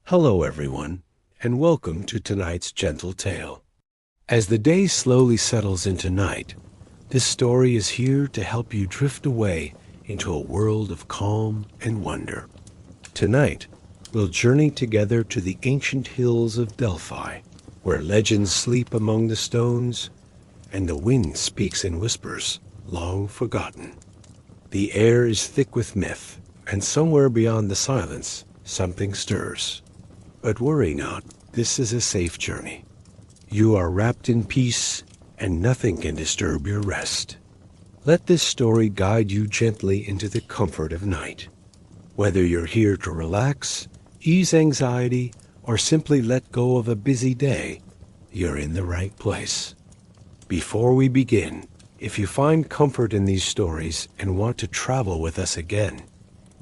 Hello, everyone, and welcome to tonight's gentle tale. As the day slowly settles into night, this story is here to help you drift away into a world of calm and wonder. Tonight, we'll journey together to the ancient hills of Delphi, where legends sleep among the stones and the wind speaks in whispers long forgotten. The air is thick with myth, and somewhere beyond the silence, something stirs. But worry not, this is a safe journey. You are wrapped in peace, and nothing can disturb your rest. Let this story guide you gently into the comfort of night. Whether you're here to relax, ease anxiety, or simply let go of a busy day, you're in the right place. Before we begin, if you find comfort in these stories and want to travel with us again,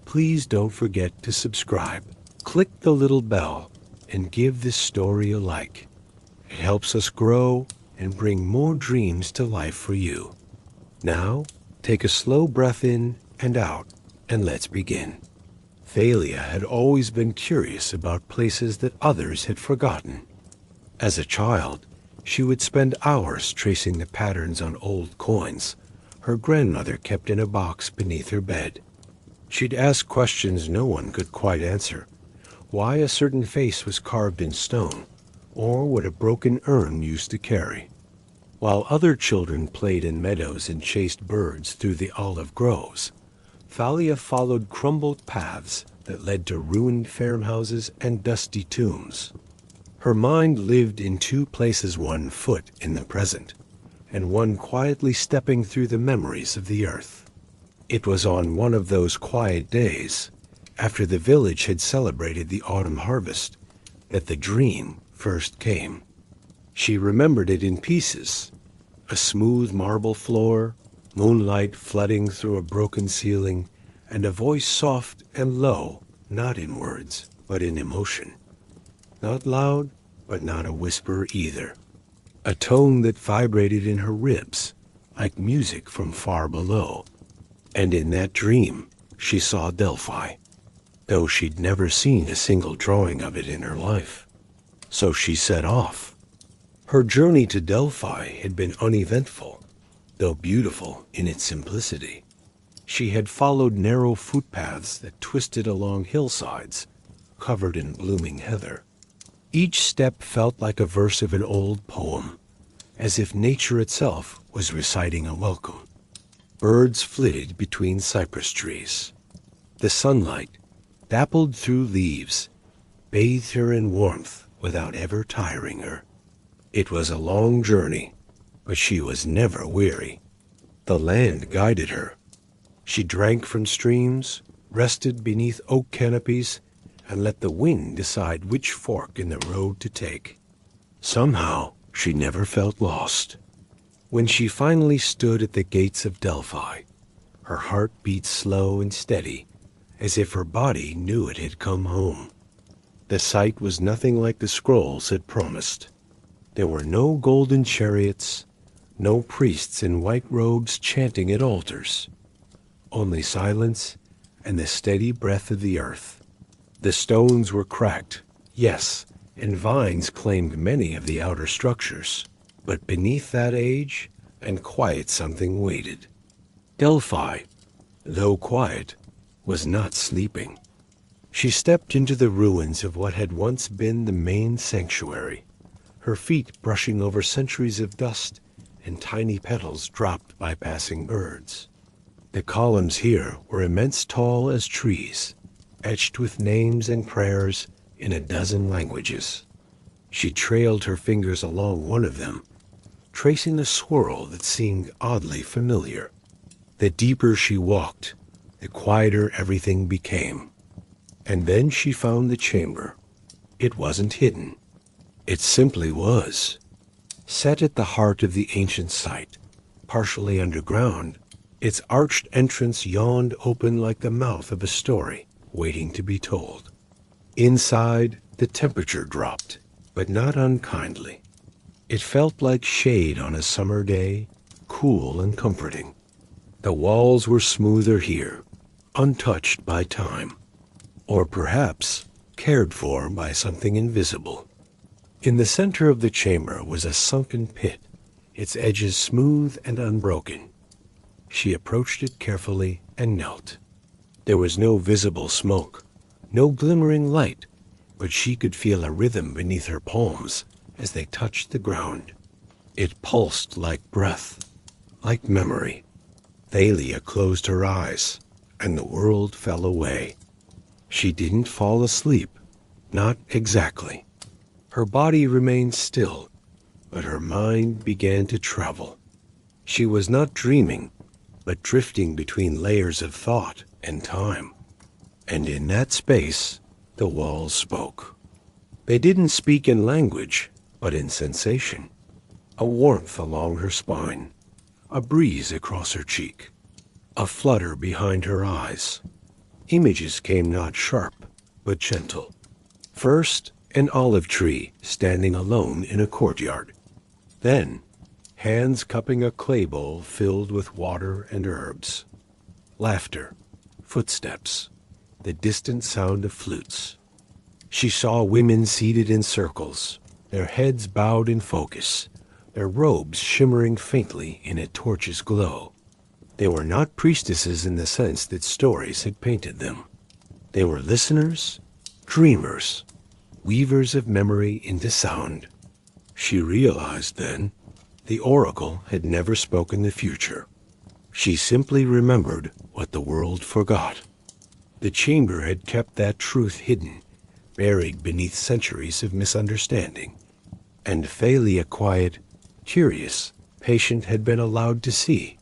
please don't forget to subscribe. Click the little bell and give this story a like. It helps us grow and bring more dreams to life for you. Now, take a slow breath in and out, and let's begin. Thalia had always been curious about places that others had forgotten. As a child, she would spend hours tracing the patterns on old coins her grandmother kept in a box beneath her bed. She'd ask questions no one could quite answer. Why a certain face was carved in stone, or what a broken urn used to carry. While other children played in meadows and chased birds through the olive groves, Thalia followed crumbled paths that led to ruined farmhouses and dusty tombs. Her mind lived in two places, one foot in the present, and one quietly stepping through the memories of the earth. It was on one of those quiet days, after the village had celebrated the autumn harvest, that the dream first came. She remembered it in pieces: a smooth marble floor, moonlight flooding through a broken ceiling, and a voice soft and low, not in words, but in emotion. Not loud, but not a whisper either. A tone that vibrated in her ribs, like music from far below. And in that dream, she saw Delphi, though she'd never seen a single drawing of it in her life. So she set off. Her journey to Delphi had been uneventful, though beautiful in its simplicity. She had followed narrow footpaths that twisted along hillsides, covered in blooming heather. Each step felt like a verse of an old poem, as if nature itself was reciting a welcome. Birds flitted between cypress trees. The sunlight, dappled through leaves, bathed her in warmth without ever tiring her. It was a long journey, but she was never weary. The land guided her. She drank from streams, rested beneath oak canopies, and let the wind decide which fork in the road to take. Somehow, she never felt lost. When she finally stood at the gates of Delphi, her heart beat slow and steady, as if her body knew it had come home. The sight was nothing like the scrolls had promised. There were no golden chariots, no priests in white robes chanting at altars. Only silence and the steady breath of the earth. The stones were cracked, yes, and vines claimed many of the outer structures. But beneath that age and quiet something waited. Delphi, though quiet, was not sleeping. She stepped into the ruins of what had once been the main sanctuary, her feet brushing over centuries of dust and tiny petals dropped by passing birds. The columns here were immense, tall as trees, etched with names and prayers in a dozen languages. She trailed her fingers along one of them, tracing a swirl that seemed oddly familiar. The deeper she walked, the quieter everything became. And then she found the chamber. It wasn't hidden. It simply was. Set at the heart of the ancient site, partially underground, its arched entrance yawned open like the mouth of a story waiting to be told. Inside, the temperature dropped, but not unkindly. It felt like shade on a summer day, cool and comforting. The walls were smoother here, untouched by time. Or perhaps cared for by something invisible. In the center of the chamber was a sunken pit, its edges smooth and unbroken. She approached it carefully and knelt. There was no visible smoke, no glimmering light, but she could feel a rhythm beneath her palms as they touched the ground. It pulsed like breath, like memory. Thalia closed her eyes, and the world fell away. She didn't fall asleep, not exactly. Her body remained still, but her mind began to travel. She was not dreaming, but drifting between layers of thought and time. And in that space, the walls spoke. They didn't speak in language, but in sensation. A warmth along her spine, a breeze across her cheek, a flutter behind her eyes. Images came not sharp, but gentle. First, an olive tree standing alone in a courtyard. Then, hands cupping a clay bowl filled with water and herbs. Laughter, footsteps, the distant sound of flutes. She saw women seated in circles, their heads bowed in focus, their robes shimmering faintly in a torch's glow. They were not priestesses in the sense that stories had painted them. They were listeners, dreamers, weavers of memory into sound. She realized then the oracle had never spoken the future. She simply remembered what the world forgot. The chamber had kept that truth hidden, buried beneath centuries of misunderstanding. And Thalia, quiet, curious, patient, had been allowed to see.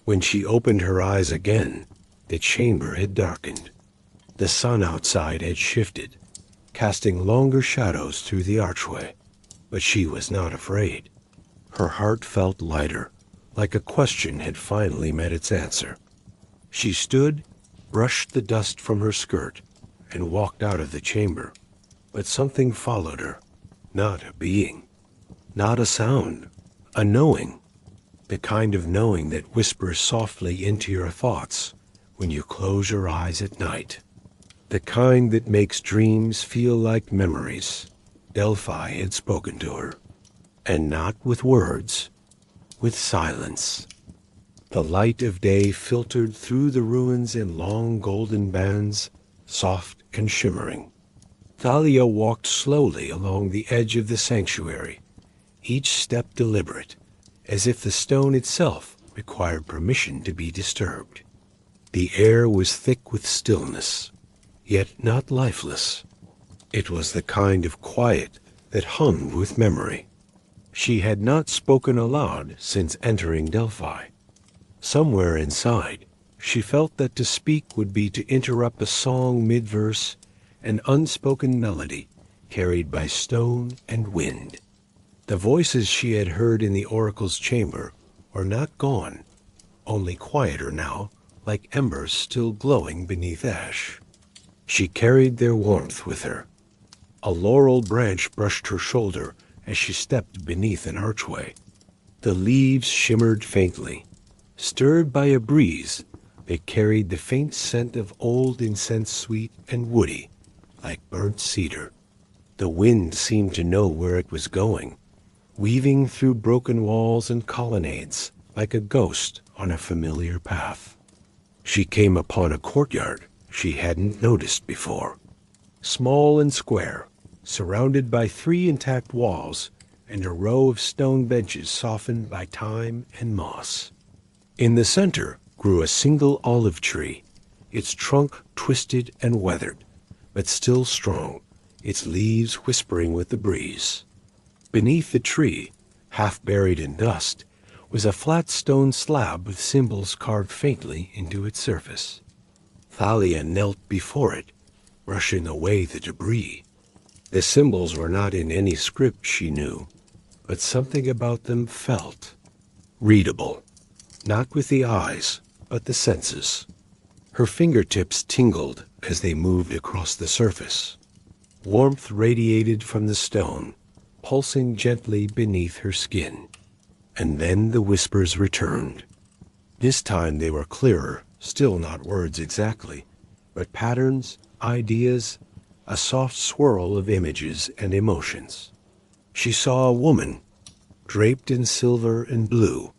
When she opened her eyes again, the chamber had darkened. The sun outside had shifted, casting longer shadows through the archway. But she was not afraid. Her heart felt lighter, like a question had finally met its answer. She stood, brushed the dust from her skirt, and walked out of the chamber. But something followed her, not a being, not a sound, a knowing. The kind of knowing that whispers softly into your thoughts when you close your eyes at night. The kind that makes dreams feel like memories. Delphi had spoken to her, and not with words, with silence. The light of day filtered through the ruins in long golden bands, soft and shimmering. Thalia walked slowly along the edge of the sanctuary, each step deliberate, as if the stone itself required permission to be disturbed. The air was thick with stillness, yet not lifeless. It was the kind of quiet that hummed with memory. She had not spoken aloud since entering Delphi. Somewhere inside, she felt that to speak would be to interrupt a song mid-verse, an unspoken melody carried by stone and wind. The voices she had heard in the oracle's chamber were not gone, only quieter now, like embers still glowing beneath ash. She carried their warmth with her. A laurel branch brushed her shoulder as she stepped beneath an archway. The leaves shimmered faintly. Stirred by a breeze, they carried the faint scent of old incense, sweet and woody, like burnt cedar. The wind seemed to know where it was going, weaving through broken walls and colonnades like a ghost on a familiar path. She came upon a courtyard she hadn't noticed before. Small and square, surrounded by 3 intact walls and a row of stone benches softened by time and moss. In the center grew a single olive tree, its trunk twisted and weathered, but still strong, its leaves whispering with the breeze. Beneath the tree, half buried in dust, was a flat stone slab with symbols carved faintly into its surface. Thalia knelt before it, brushing away the debris. The symbols were not in any script she knew, but something about them felt readable, not with the eyes, but the senses. Her fingertips tingled as they moved across the surface. Warmth radiated from the stone, pulsing gently beneath her skin. And then the whispers returned. This time they were clearer, still not words exactly, but patterns, ideas, a soft swirl of images and emotions. She saw a woman, draped in silver and blue,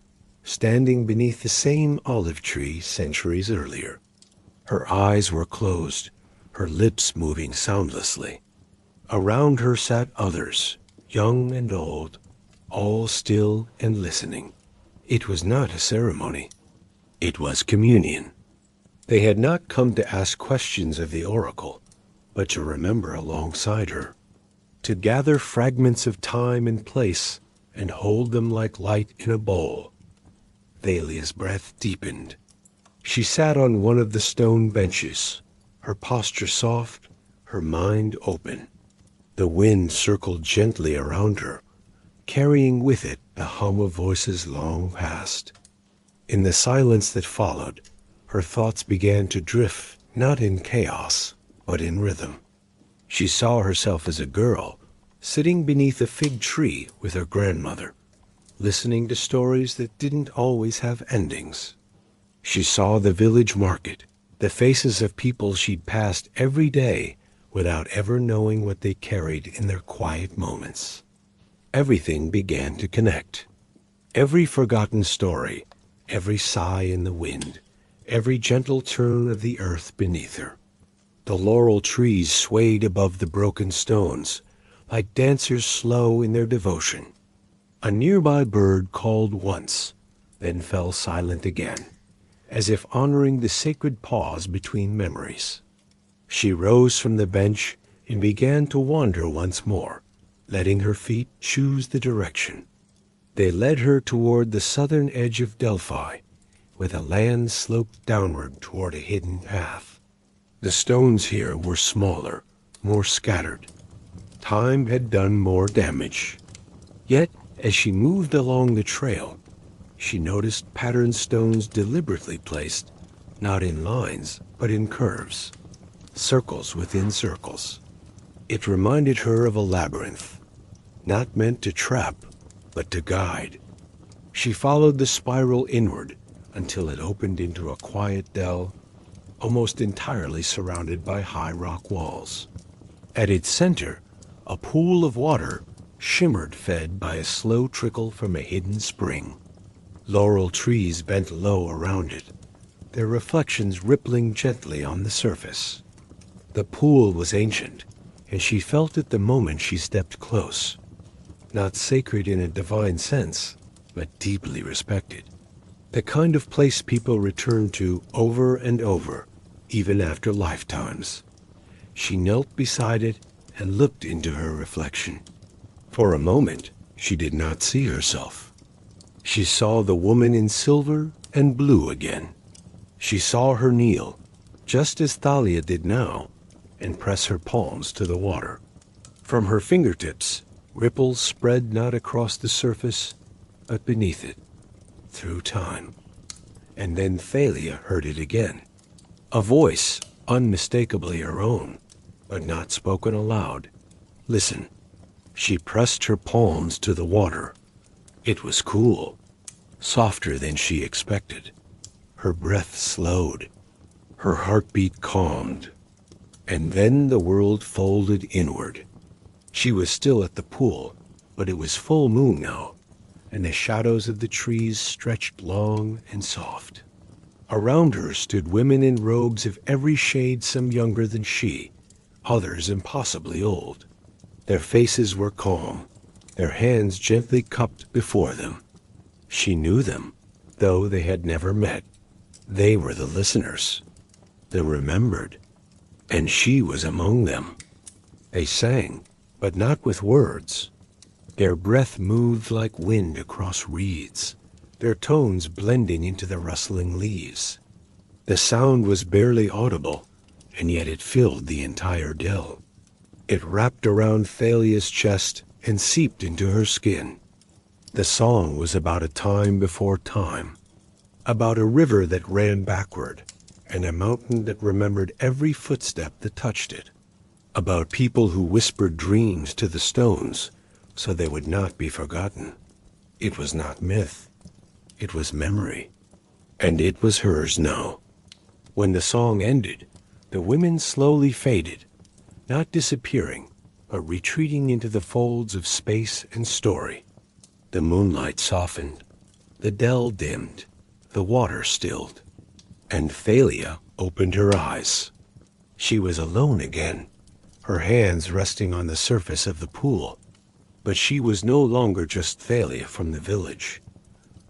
standing beneath the same olive tree centuries earlier. Her eyes were closed, her lips moving soundlessly. Around her sat others, young and old, all still and listening. It was not a ceremony. It was communion. They had not come to ask questions of the oracle, but to remember alongside her, to gather fragments of time and place and hold them like light in a bowl. Thalia's breath deepened. She sat on one of the stone benches, her posture soft, her mind open. The wind circled gently around her, carrying with it the hum of voices long past. In the silence that followed, her thoughts began to drift, not in chaos, but in rhythm. She saw herself as a girl, sitting beneath a fig tree with her grandmother, listening to stories that didn't always have endings. She saw the village market, the faces of people she'd passed every day without ever knowing what they carried in their quiet moments. Everything began to connect. Every forgotten story, every sigh in the wind, every gentle turn of the earth beneath her. The laurel trees swayed above the broken stones, like dancers slow in their devotion. A nearby bird called once, then fell silent again, as if honoring the sacred pause between memories. She rose from the bench and began to wander once more, letting her feet choose the direction. They led her toward the southern edge of Delphi, where the land sloped downward toward a hidden path. The stones here were smaller, more scattered. Time had done more damage. Yet, as she moved along the trail, she noticed patterned stones deliberately placed, not in lines, but in curves, circles within circles. It reminded her of a labyrinth, not meant to trap, but to guide. She followed the spiral inward until it opened into a quiet dell, almost entirely surrounded by high rock walls. At its center, a pool of water shimmered, fed by a slow trickle from a hidden spring. Laurel trees bent low around it, their reflections rippling gently on the surface. The pool was ancient, and she felt it the moment she stepped close. Not sacred in a divine sense, but deeply respected. The kind of place people return to over and over, even after lifetimes. She knelt beside it and looked into her reflection. For a moment, she did not see herself. She saw the woman in silver and blue again. She saw her kneel, just as Thalia did now, and press her palms to the water. From her fingertips, ripples spread not across the surface, but beneath it, through time. And then Thalia heard it again. A voice, unmistakably her own, but not spoken aloud. Listen. She pressed her palms to the water. It was cool, softer than she expected. Her breath slowed. Her heartbeat calmed. And then the world folded inward. She was still at the pool, but it was full moon now, and the shadows of the trees stretched long and soft. Around her stood women in robes of every shade, some younger than she, others impossibly old. Their faces were calm, their hands gently cupped before them. She knew them, though they had never met. They were the listeners, the remembered, and she was among them. They sang, but not with words. Their breath moved like wind across reeds, their tones blending into the rustling leaves. The sound was barely audible, and yet it filled the entire dell. It wrapped around Thalia's chest and seeped into her skin. The song was about a time before time, about a river that ran backward, and a mountain that remembered every footstep that touched it, about people who whispered dreams to the stones so they would not be forgotten. It was not myth. It was memory, and it was hers now. When the song ended, the women slowly faded, not disappearing, but retreating into the folds of space and story. The moonlight softened, the dell dimmed, the water stilled, and Thalia opened her eyes. She was alone again, her hands resting on the surface of the pool. But she was no longer just Thalia from the village.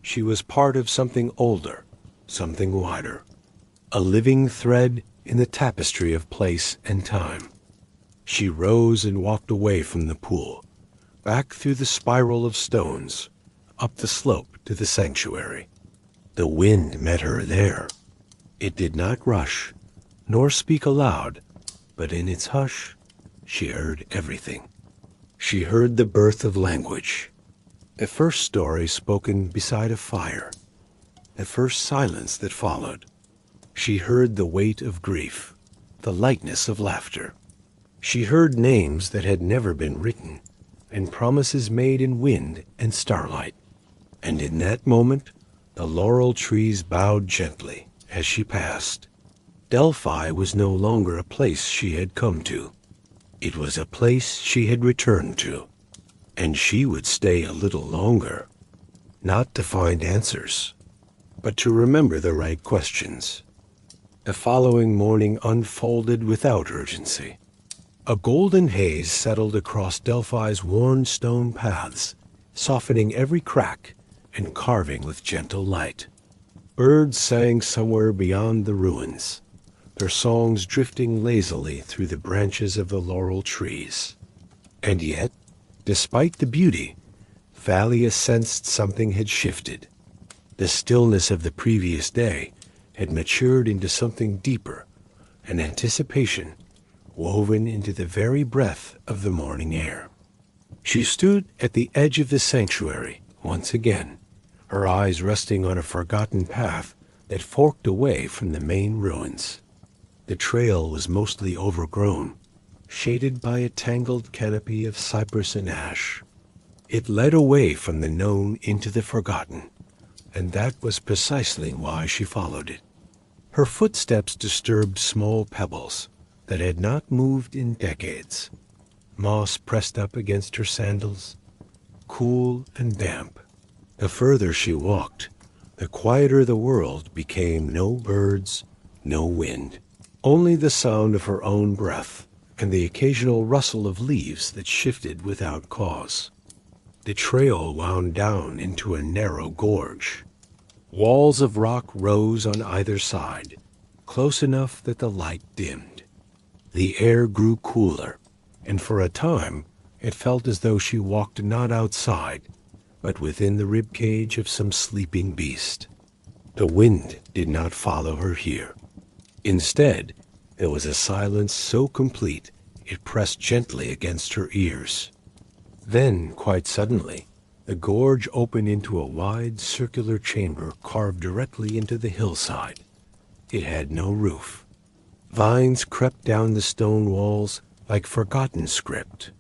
She was part of something older, something wider, a living thread in the tapestry of place and time. She rose and walked away from the pool, back through the spiral of stones, up the slope to the sanctuary. The wind met her there. It did not rush, nor speak aloud, but in its hush, she heard everything. She heard the birth of language, the first story spoken beside a fire, the first silence that followed. She heard the weight of grief, the lightness of laughter. She heard names that had never been written, and promises made in wind and starlight. And in that moment, the laurel trees bowed gently as she passed. Delphi was no longer a place she had come to. It was a place she had returned to, and she would stay a little longer, not to find answers, but to remember the right questions. The following morning unfolded without urgency. A golden haze settled across Delphi's worn stone paths, softening every crack and carving with gentle light. Birds sang somewhere beyond the ruins, their songs drifting lazily through the branches of the laurel trees. And yet, despite the beauty, Thalia sensed something had shifted. The stillness of the previous day had matured into something deeper, an anticipation woven into the very breath of the morning air. She stood at the edge of the sanctuary once again, her eyes resting on a forgotten path that forked away from the main ruins. The trail was mostly overgrown, shaded by a tangled canopy of cypress and ash. It led away from the known into the forgotten, and that was precisely why she followed it. Her footsteps disturbed small pebbles that had not moved in decades. Moss pressed up against her sandals, cool and damp. The further she walked, the quieter the world became. No birds, no wind. Only the sound of her own breath and the occasional rustle of leaves that shifted without cause. The trail wound down into a narrow gorge. Walls of rock rose on either side, close enough that the light dimmed. The air grew cooler, and for a time it felt as though she walked not outside, but within the ribcage of some sleeping beast. The wind did not follow her here. Instead, there was a silence so complete it pressed gently against her ears. Then, quite suddenly, the gorge opened into a wide circular chamber carved directly into the hillside. It had no roof. Vines crept down the stone walls like forgotten script.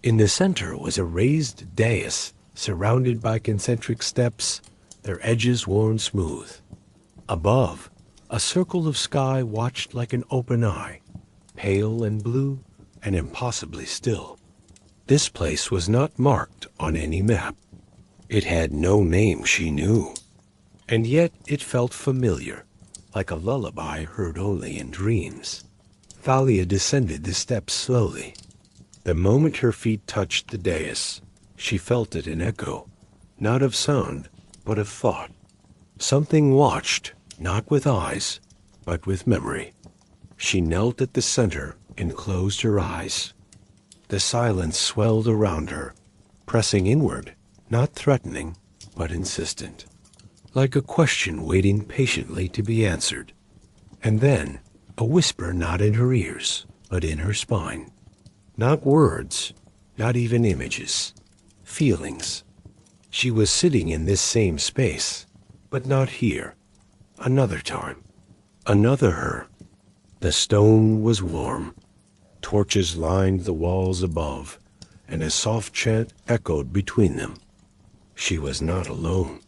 In the center was a raised dais surrounded by concentric steps, their edges worn smooth. Above, a circle of sky watched like an open eye, pale and blue and impossibly still. This place was not marked on any map. It had no name she knew, and yet it felt familiar, like a lullaby heard only in dreams. Thalia descended the steps slowly. The moment her feet touched the dais, she felt it an echo, not of sound, but of thought. Something watched, not with eyes, but with memory. She knelt at the center and closed her eyes. The silence swelled around her, pressing inward, not threatening, but insistent, like a question waiting patiently to be answered. And then, a whisper not in her ears, but in her spine. Not words, not even images, feelings. She was sitting in this same space, but not here. Another time, another her. The stone was warm. Torches lined the walls above, and a soft chant echoed between them. She was not alone.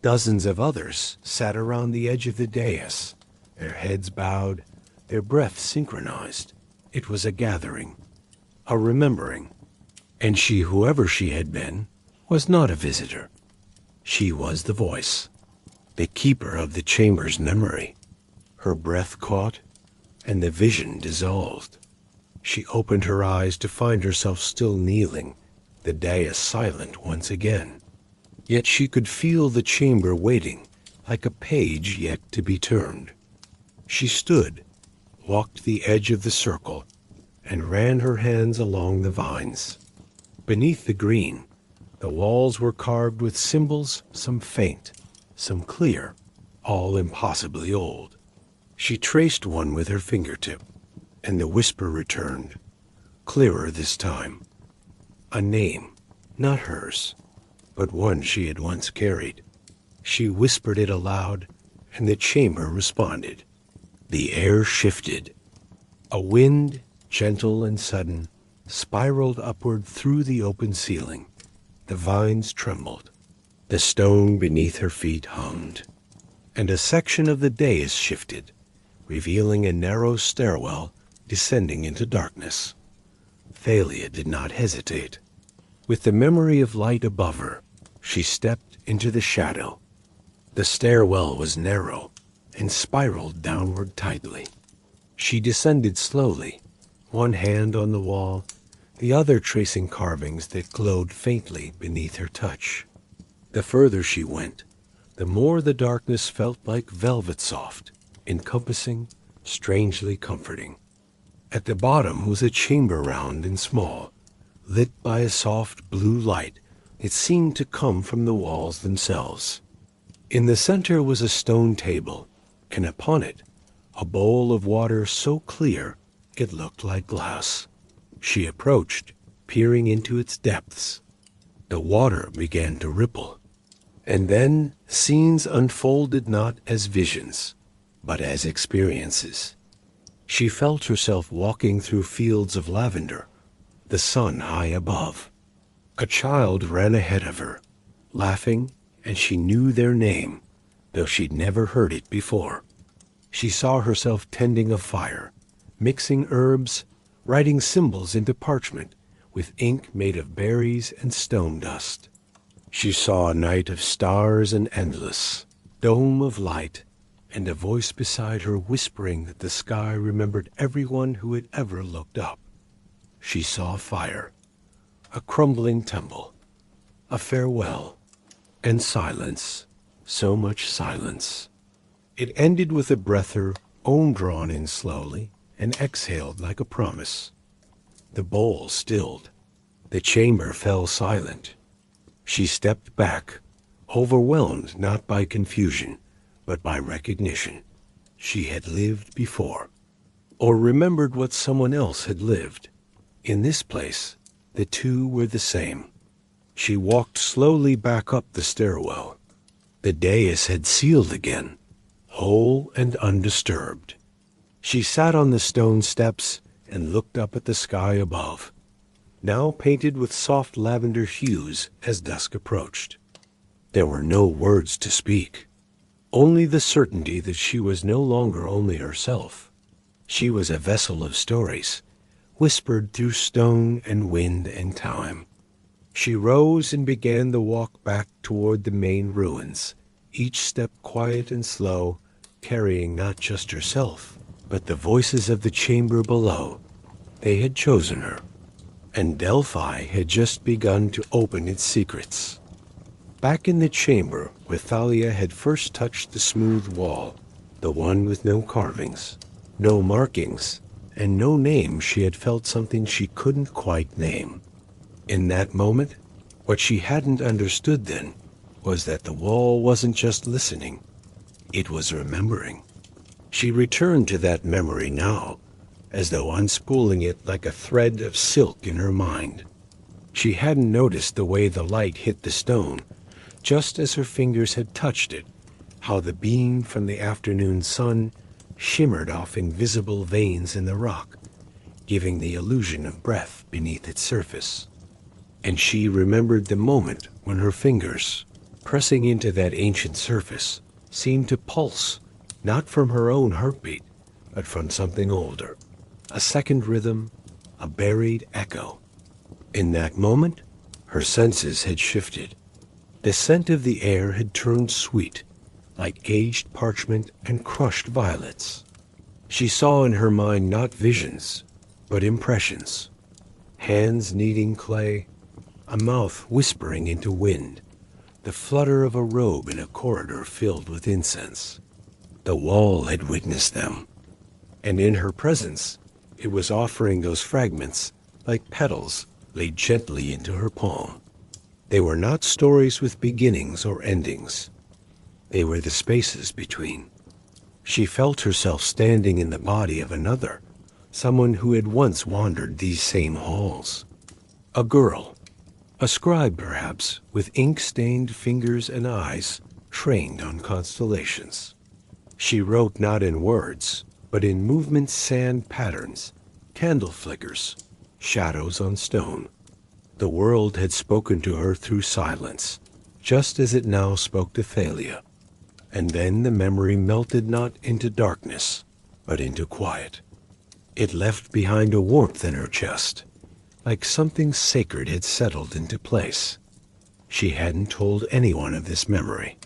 Dozens of others sat around the edge of the dais, their heads bowed, their breath synchronized. It was a gathering, a remembering, and she, whoever she had been, was not a visitor. She was the voice, the keeper of the chamber's memory. Her breath caught, and the vision dissolved. She opened her eyes to find herself still kneeling, the dais silent once again. Yet she could feel the chamber waiting, like a page yet to be turned. She stood, walked the edge of the circle, and ran her hands along the vines. Beneath the green, the walls were carved with symbols, some faint, some clear, all impossibly old. She traced one with her fingertip, and the whisper returned, clearer this time. A name, not hers, but one she had once carried. She whispered it aloud, and the chamber responded. The air shifted. A wind, gentle and sudden, spiraled upward through the open ceiling. The vines trembled. The stone beneath her feet hummed. And a section of the dais shifted, revealing a narrow stairwell descending into darkness. Thalia did not hesitate. With the memory of light above her, she stepped into the shadow. The stairwell was narrow and spiraled downward tightly. She descended slowly, one hand on the wall, the other tracing carvings that glowed faintly beneath her touch. The further she went, the more the darkness felt like velvet soft, encompassing, strangely comforting. At the bottom was a chamber round and small, lit by a soft blue light that seemed to come from the walls themselves. In the center was a stone table, and upon it a bowl of water so clear it looked like glass. She approached, peering into its depths. The water began to ripple, and then scenes unfolded not as visions, but as experiences. She felt herself walking through fields of lavender, the sun high above. A child ran ahead of her, laughing, and she knew their name, though she'd never heard it before. She saw herself tending a fire, mixing herbs, writing symbols into parchment with ink made of berries and stone dust. She saw a night of stars and endless, dome of light, and a voice beside her whispering that the sky remembered everyone who had ever looked up. She saw fire, a crumbling temple, a farewell, and silence, so much silence. It ended with a breath her own drawn in slowly and exhaled like a promise. The bowl stilled. The chamber fell silent. She stepped back, overwhelmed not by confusion, but by recognition. She had lived before, or remembered what someone else had lived. In this place, the two were the same. She walked slowly back up the stairwell. The dais had sealed again, whole and undisturbed. She sat on the stone steps and looked up at the sky above, now painted with soft lavender hues as dusk approached. There were no words to speak, only the certainty that she was no longer only herself. She was a vessel of stories, whispered through stone and wind and time. She rose and began the walk back toward the main ruins, each step quiet and slow, carrying not just herself, but the voices of the chamber below. They had chosen her, and Delphi had just begun to open its secrets. Back in the chamber where Thalia had first touched the smooth wall, the one with no carvings, no markings, and no name, she had felt something she couldn't quite name. In that moment, what she hadn't understood then was that the wall wasn't just listening, it was remembering. She returned to that memory now, as though unspooling it like a thread of silk in her mind. She hadn't noticed the way the light hit the stone, just as her fingers had touched it, how the beam from the afternoon sun shimmered off invisible veins in the rock, giving the illusion of breath beneath its surface. And she remembered the moment when her fingers, pressing into that ancient surface, seemed to pulse, not from her own heartbeat, but from something older, a second rhythm, a buried echo. In that moment, her senses had shifted. The scent of the air had turned sweet, like aged parchment and crushed violets. She saw in her mind not visions, but impressions. Hands kneading clay, a mouth whispering into wind, the flutter of a robe in a corridor filled with incense. The wall had witnessed them, and in her presence, it was offering those fragments like petals laid gently into her palm. They were not stories with beginnings or endings. They were the spaces between. She felt herself standing in the body of another, someone who had once wandered these same halls. A girl, a scribe perhaps, with ink-stained fingers and eyes trained on constellations. She wrote not in words, but in movement sand patterns, candle flickers, shadows on stone. The world had spoken to her through silence, just as it now spoke to Thalia. And then the memory melted not into darkness, but into quiet. It left behind a warmth in her chest, like something sacred had settled into place. She hadn't told anyone of this memory.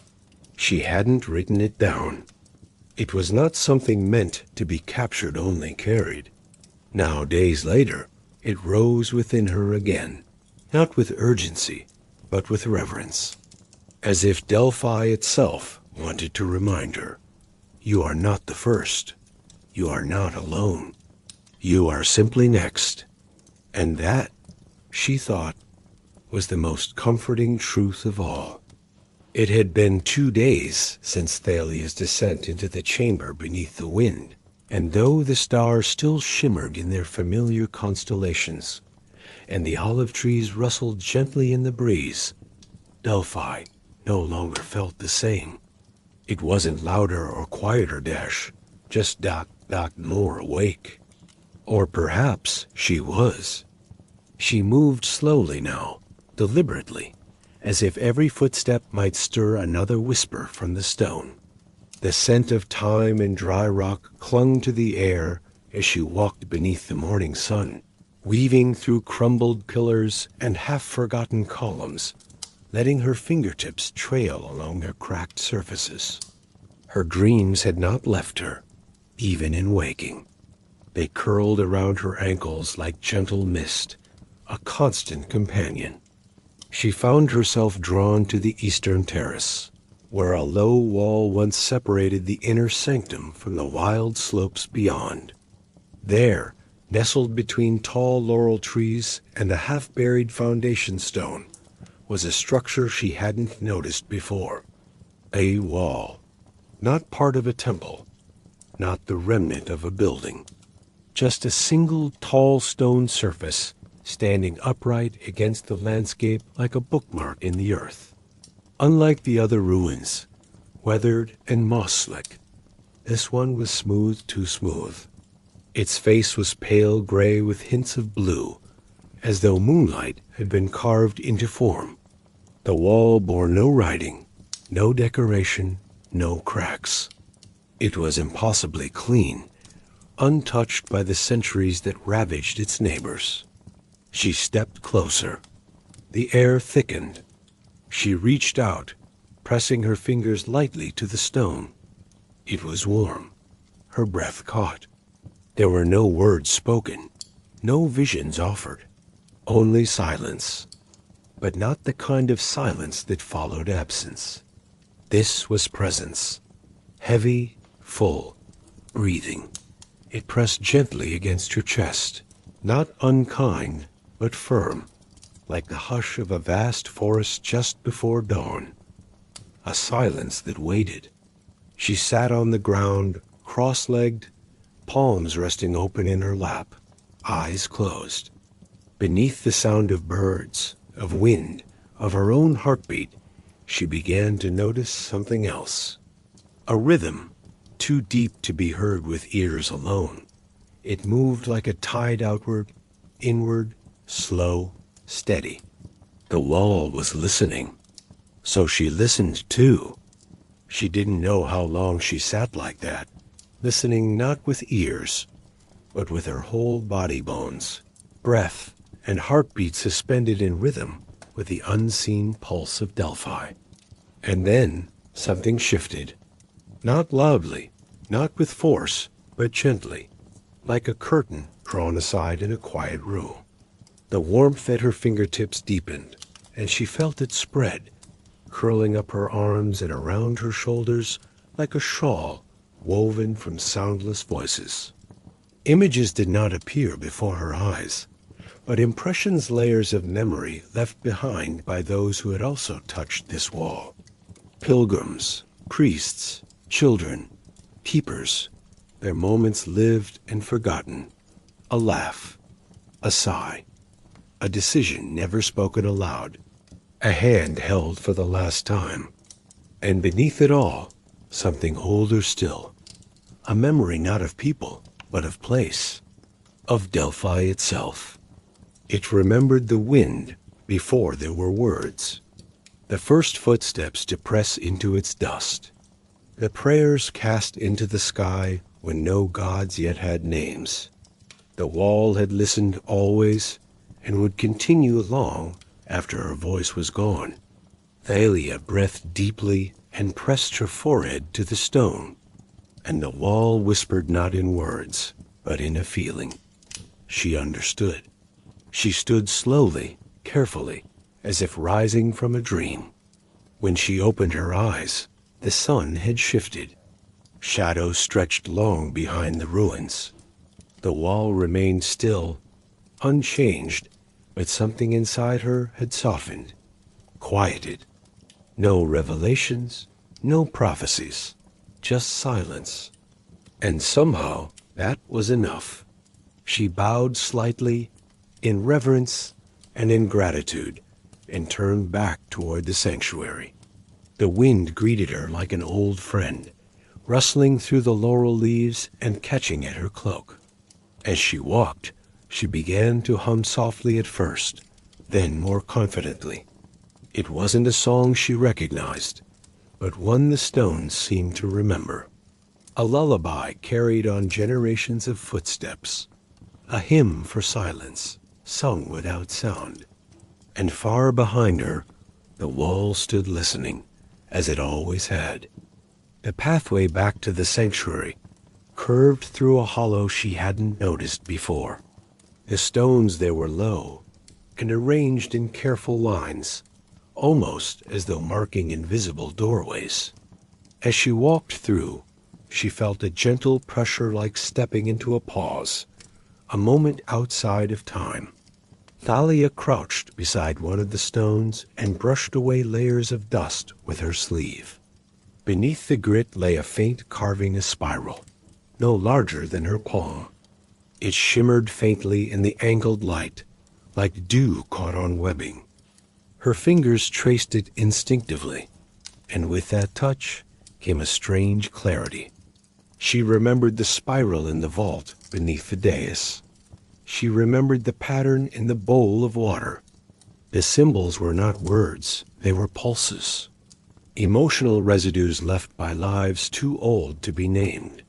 She hadn't written it down. It was not something meant to be captured, only carried. Now, days later, it rose within her again, not with urgency, but with reverence, as if Delphi itself wanted to remind her, you are not the first. You are not alone. You are simply next. And that, she thought, was the most comforting truth of all. It had been 2 days since Thalia's descent into the chamber beneath the wind, and though the stars still shimmered in their familiar constellations, and the olive trees rustled gently in the breeze, Delphi no longer felt the same. It wasn't louder or quieter dash, just dot more awake. Or perhaps she was. She moved slowly now, deliberately, as if every footstep might stir another whisper from the stone. The scent of thyme and dry rock clung to the air as she walked beneath the morning sun, weaving through crumbled pillars and half-forgotten columns, letting her fingertips trail along their cracked surfaces. Her dreams had not left her, even in waking. They curled around her ankles like gentle mist, a constant companion. She found herself drawn to the eastern terrace, where a low wall once separated the inner sanctum from the wild slopes beyond. There, nestled between tall laurel trees and a half-buried foundation stone, was a structure she hadn't noticed before. A wall, not part of a temple, not the remnant of a building, just a single tall stone surface standing upright against the landscape like a bookmark in the earth. Unlike the other ruins, weathered and moss-slick, this one was smooth too smooth. Its face was pale gray with hints of blue, as though moonlight had been carved into form. The wall bore no writing, no decoration, no cracks. It was impossibly clean, untouched by the centuries that ravaged its neighbors. She stepped closer. The air thickened. She reached out, pressing her fingers lightly to the stone. It was warm. Her breath caught. There were no words spoken, no visions offered, only silence, but not the kind of silence that followed absence. This was presence, heavy, full, breathing. It pressed gently against your chest, not unkind, but firm, like the hush of a vast forest just before dawn. A silence that waited. She sat on the ground, cross-legged, palms resting open in her lap, eyes closed. Beneath the sound of birds, of wind, of her own heartbeat, she began to notice something else. A rhythm, too deep to be heard with ears alone. It moved like a tide outward, inward, slow, steady. The wall was listening. So she listened too. She didn't know how long she sat like that, listening not with ears, but with her whole body bones, breath, and heartbeat suspended in rhythm with the unseen pulse of Delphi. And then something shifted. Not loudly, not with force, but gently, like a curtain drawn aside in a quiet room. The warmth at her fingertips deepened, and she felt it spread, curling up her arms and around her shoulders like a shawl woven from soundless voices. Images did not appear before her eyes, but impressions, layers of memory left behind by those who had also touched this wall. Pilgrims, priests, children, keepers, their moments lived and forgotten. A laugh, a sigh, a decision never spoken aloud, a hand held for the last time, and beneath it all, something older still, a memory not of people, but of place, of Delphi itself. It remembered the wind before there were words, the first footsteps to press into its dust, the prayers cast into the sky when no gods yet had names. The wall had listened always and would continue long after her voice was gone. Thalia breathed deeply and pressed her forehead to the stone, and the wall whispered not in words, but in a feeling. She understood. She stood slowly, carefully, as if rising from a dream. When she opened her eyes, the sun had shifted. Shadows stretched long behind the ruins. The wall remained still, unchanged, but something inside her had softened, quieted. No revelations, no prophecies, just silence. And somehow that was enough. She bowed slightly, in reverence and in gratitude, and turned back toward the sanctuary. The wind greeted her like an old friend, rustling through the laurel leaves and catching at her cloak. As she walked, she began to hum softly at first, then more confidently. It wasn't a song she recognized, but one the stones seemed to remember. A lullaby carried on generations of footsteps, a hymn for silence, sung without sound. And far behind her, the wall stood listening, as it always had. The pathway back to the sanctuary curved through a hollow she hadn't noticed before. The stones there were low and arranged in careful lines, almost as though marking invisible doorways. As she walked through, she felt a gentle pressure like stepping into a pause, a moment outside of time. Thalia crouched beside one of the stones and brushed away layers of dust with her sleeve. Beneath the grit lay a faint carving, a spiral, no larger than her palm. It shimmered faintly in the angled light, like dew caught on webbing. Her fingers traced it instinctively, and with that touch came a strange clarity. She remembered the spiral in the vault beneath the dais. She remembered the pattern in the bowl of water. The symbols were not words, they were pulses. Emotional residues left by lives too old to be named.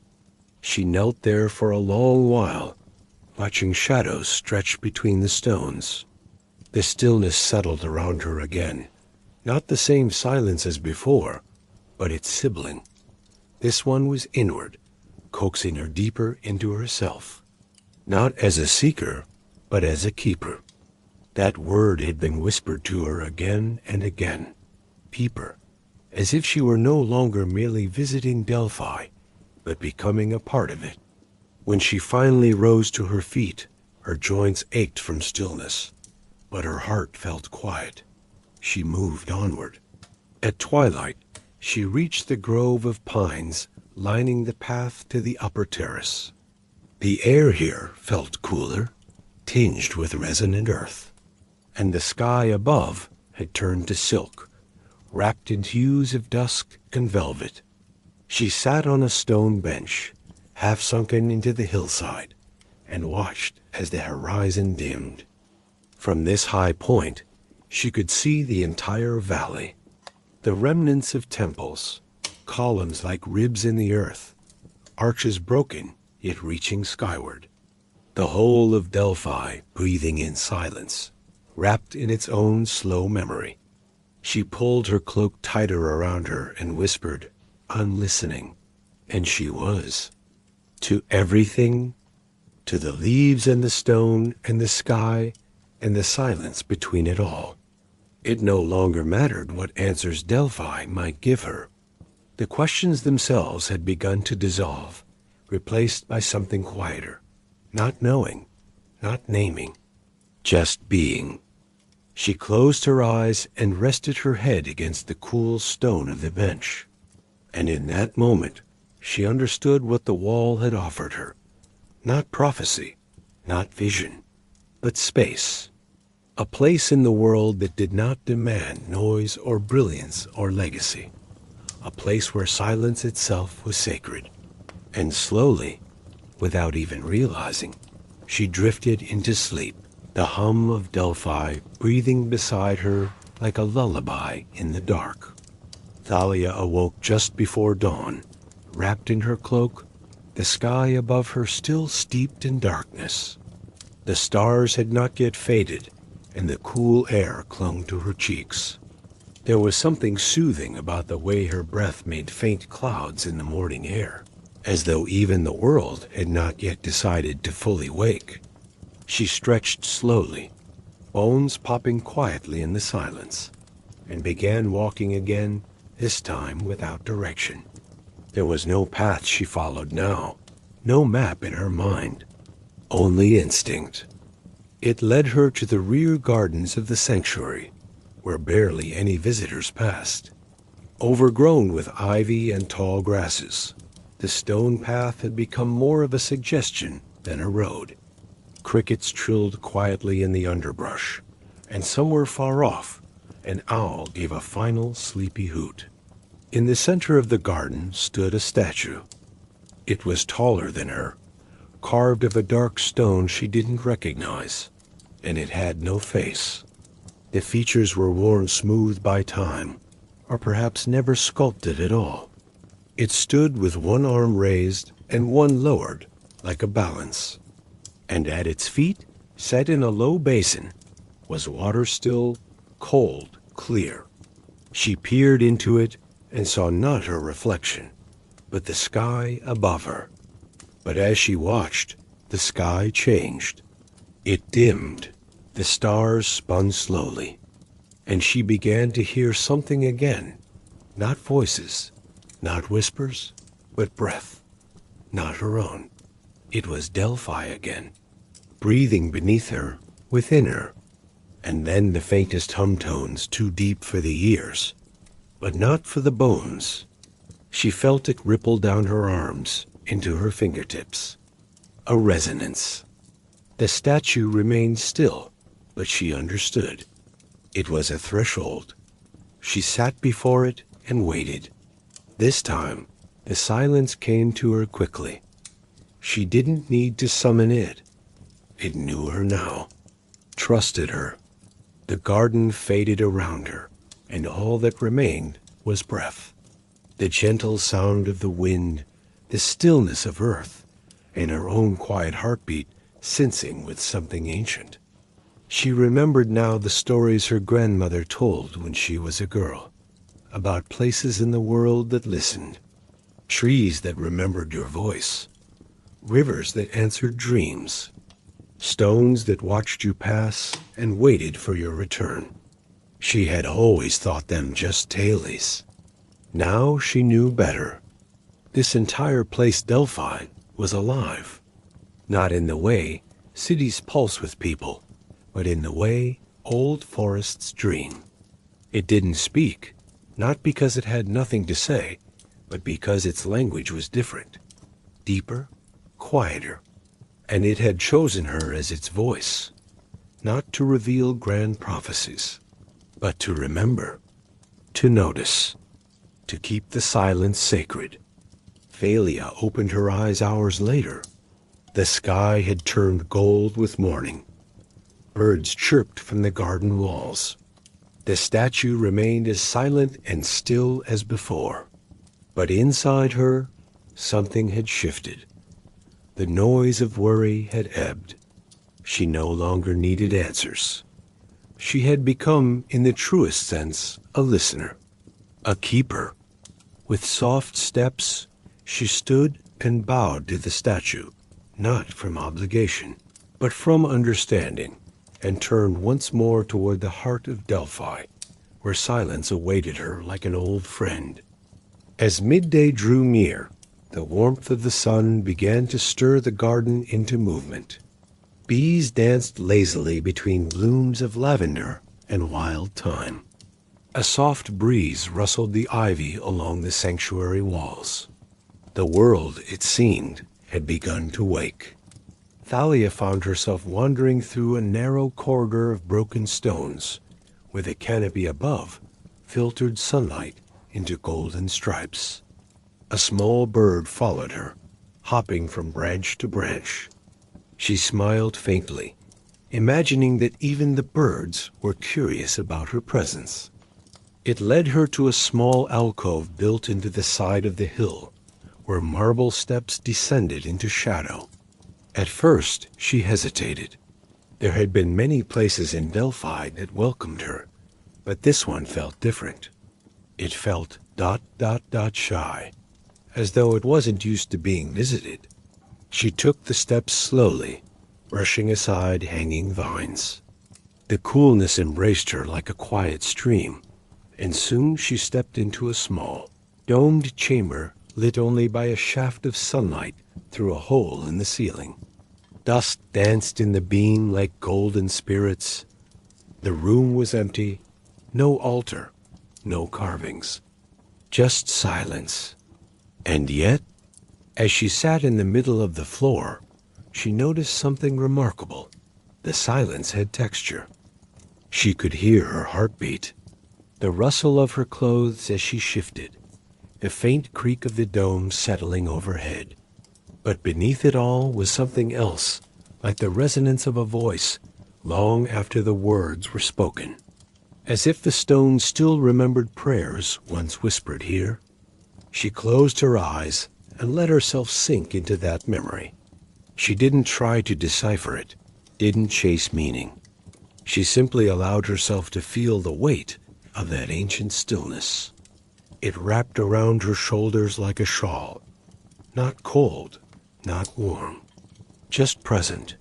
She knelt there for a long while, watching shadows stretch between the stones. The stillness settled around her again, not the same silence as before, but its sibling. This one was inward, coaxing her deeper into herself. Not as a seeker, but as a keeper. That word had been whispered to her again and again. Deeper, as if she were no longer merely visiting Delphi, but becoming a part of it. When she finally rose to her feet, her joints ached from stillness, but her heart felt quiet. She moved onward. At twilight, she reached the grove of pines lining the path to the upper terrace. The air here felt cooler, tinged with resonant earth, and the sky above had turned to silk, wrapped in hues of dusk and velvet. She sat on a stone bench, half sunken into the hillside, and watched as the horizon dimmed. From this high point, she could see the entire valley, the remnants of temples, columns like ribs in the earth, arches broken yet reaching skyward. the whole of Delphi breathing in silence, wrapped in its own slow memory. She pulled her cloak tighter around her and whispered, "I'm listening." And she was. To everything, to the leaves and the stone and the sky and the silence between it all. It no longer mattered what answers Delphi might give her. The questions themselves had begun to dissolve, replaced by something quieter, not knowing, not naming, just being. She closed her eyes and rested her head against the cool stone of the bench. And in that moment, she understood what the wall had offered her. Not prophecy, not vision, but space. A place in the world that did not demand noise or brilliance or legacy. A place where silence itself was sacred. And slowly, without even realizing, she drifted into sleep, the hum of Delphi breathing beside her like a lullaby in the dark. Thalia awoke just before dawn, wrapped in her cloak, the sky above her still steeped in darkness. The stars had not yet faded, and the cool air clung to her cheeks. There was something soothing about the way her breath made faint clouds in the morning air, as though even the world had not yet decided to fully wake. She stretched slowly, bones popping quietly in the silence, and began walking again, this time without direction. There was no path she followed now, no map in her mind, only instinct. It led her to the rear gardens of the sanctuary, where barely any visitors passed. Overgrown with ivy and tall grasses, the stone path had become more of a suggestion than a road. Crickets trilled quietly in the underbrush, and somewhere far off, an owl gave a final sleepy hoot. In the center of the garden stood a statue. It was taller than her, carved of a dark stone she didn't recognize, and it had no face. The features were worn smooth by time, or perhaps never sculpted at all. It stood with one arm raised and one lowered, like a balance. And at its feet, set in a low basin, was water still, cold, clear. She peered into it and saw not her reflection, but the sky above her. But as she watched, the sky changed. It dimmed. The stars spun slowly, and she began to hear something again. Not voices, not whispers, but breath. Not her own. It was Delphi again, breathing beneath her, within her. And then the faintest hum tones too deep for the ears, but not for the bones. She felt it ripple down her arms, into her fingertips. A resonance. The statue remained still, but she understood. It was a threshold. She sat before it and waited. This time, the silence came to her quickly. She didn't need to summon it. It knew her now, trusted her. The garden faded around her, and all that remained was breath. The gentle sound of the wind, the stillness of earth, and her own quiet heartbeat sensing with something ancient. She remembered now the stories her grandmother told when she was a girl, about places in the world that listened, trees that remembered your voice, rivers that answered dreams, stones that watched you pass and waited for your return. She had always thought them just tales. Now she knew better. This entire place, Delphi, was alive. Not in the way cities pulse with people, but in the way old forests dream. It didn't speak, not because it had nothing to say, but because its language was different, deeper, quieter, and it had chosen her as its voice, not to reveal grand prophecies, but to remember, to notice, to keep the silence sacred. Thalia opened her eyes hours later. The sky had turned gold with morning. Birds chirped from the garden walls. The statue remained as silent and still as before. But inside her, something had shifted. The noise of worry had ebbed. She no longer needed answers. She had become, in the truest sense, a listener, a keeper. With soft steps, she stood and bowed to the statue, not from obligation, but from understanding, and turned once more toward the heart of Delphi, where silence awaited her like an old friend. As midday drew near, the warmth of the sun began to stir the garden into movement. Bees danced lazily between blooms of lavender and wild thyme. A soft breeze rustled the ivy along the sanctuary walls. The world, it seemed, had begun to wake. Thalia found herself wandering through a narrow corridor of broken stones, where the canopy above filtered sunlight into golden stripes. A small bird followed her, hopping from branch to branch. She smiled faintly, imagining that even the birds were curious about her presence. It led her to a small alcove built into the side of the hill, where marble steps descended into shadow. At first she hesitated. There had been many places in Delphi that welcomed her, but this one felt different. It felt ... shy, as though it wasn't used to being visited. She took the steps slowly, brushing aside hanging vines. The coolness embraced her like a quiet stream, and soon she stepped into a small, domed chamber lit only by a shaft of sunlight through a hole in the ceiling. Dust danced in the beam like golden spirits. The room was empty, no altar, no carvings, just silence. And yet, as she sat in the middle of the floor, she noticed something remarkable. The silence had texture. She could hear her heartbeat, the rustle of her clothes as she shifted, the faint creak of the dome settling overhead. But beneath it all was something else, like the resonance of a voice long after the words were spoken, as if the stone still remembered prayers once whispered here. She closed her eyes and let herself sink into that memory. She didn't try to decipher it, didn't chase meaning. She simply allowed herself to feel the weight of that ancient stillness. It wrapped around her shoulders like a shawl, not cold, not warm, just present.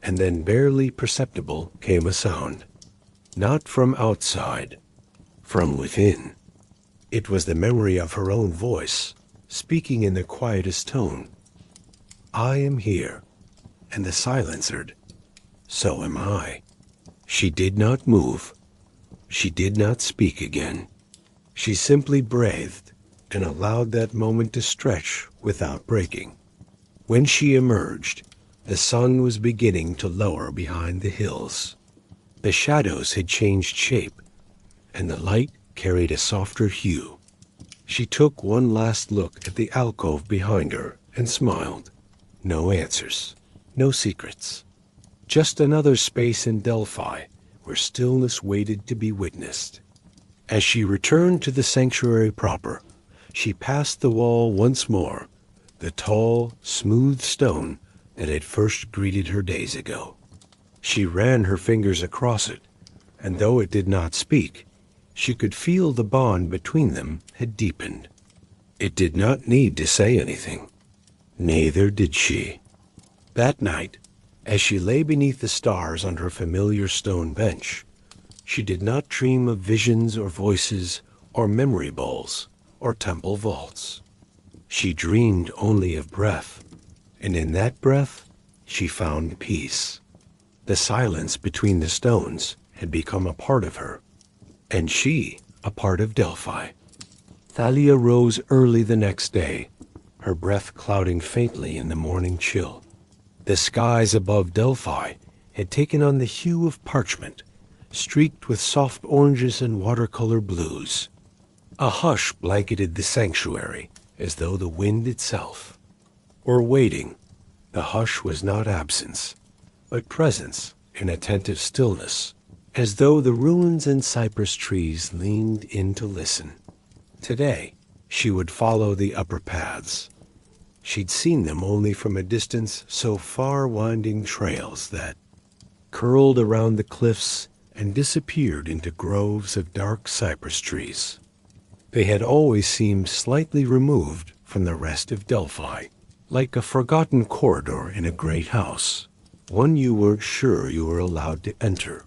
And then barely perceptible came a sound, not from outside, from within. It was the memory of her own voice, speaking in the quietest tone. I am here. And the silence answered, so am I. She did not move. She did not speak again. She simply breathed and allowed that moment to stretch without breaking. When she emerged, the sun was beginning to lower behind the hills. The shadows had changed shape, and the light carried a softer hue. She took one last look at the alcove behind her and smiled. No answers, no secrets. Just another space in Delphi where stillness waited to be witnessed. As she returned to the sanctuary proper, she passed the wall once more, the tall, smooth stone that had first greeted her days ago. She ran her fingers across it, and though it did not speak, she could feel the bond between them had deepened. It did not need to say anything. Neither did she. That night, as she lay beneath the stars on her familiar stone bench, she did not dream of visions or voices or memory bowls or temple vaults. She dreamed only of breath, and in that breath she found peace. The silence between the stones had become a part of her, and she a part of Delphi. Thalia rose early the next day, her breath clouding faintly in the morning chill. The skies above Delphi had taken on the hue of parchment, streaked with soft oranges and watercolor blues. A hush blanketed the sanctuary, as though the wind itself were waiting. The hush was not absence, but presence in attentive stillness, as though the ruins and cypress trees leaned in to listen. Today, she would follow the upper paths. She'd seen them only from a distance, so far winding trails that curled around the cliffs and disappeared into groves of dark cypress trees. They had always seemed slightly removed from the rest of Delphi, like a forgotten corridor in a great house, one you weren't sure you were allowed to enter.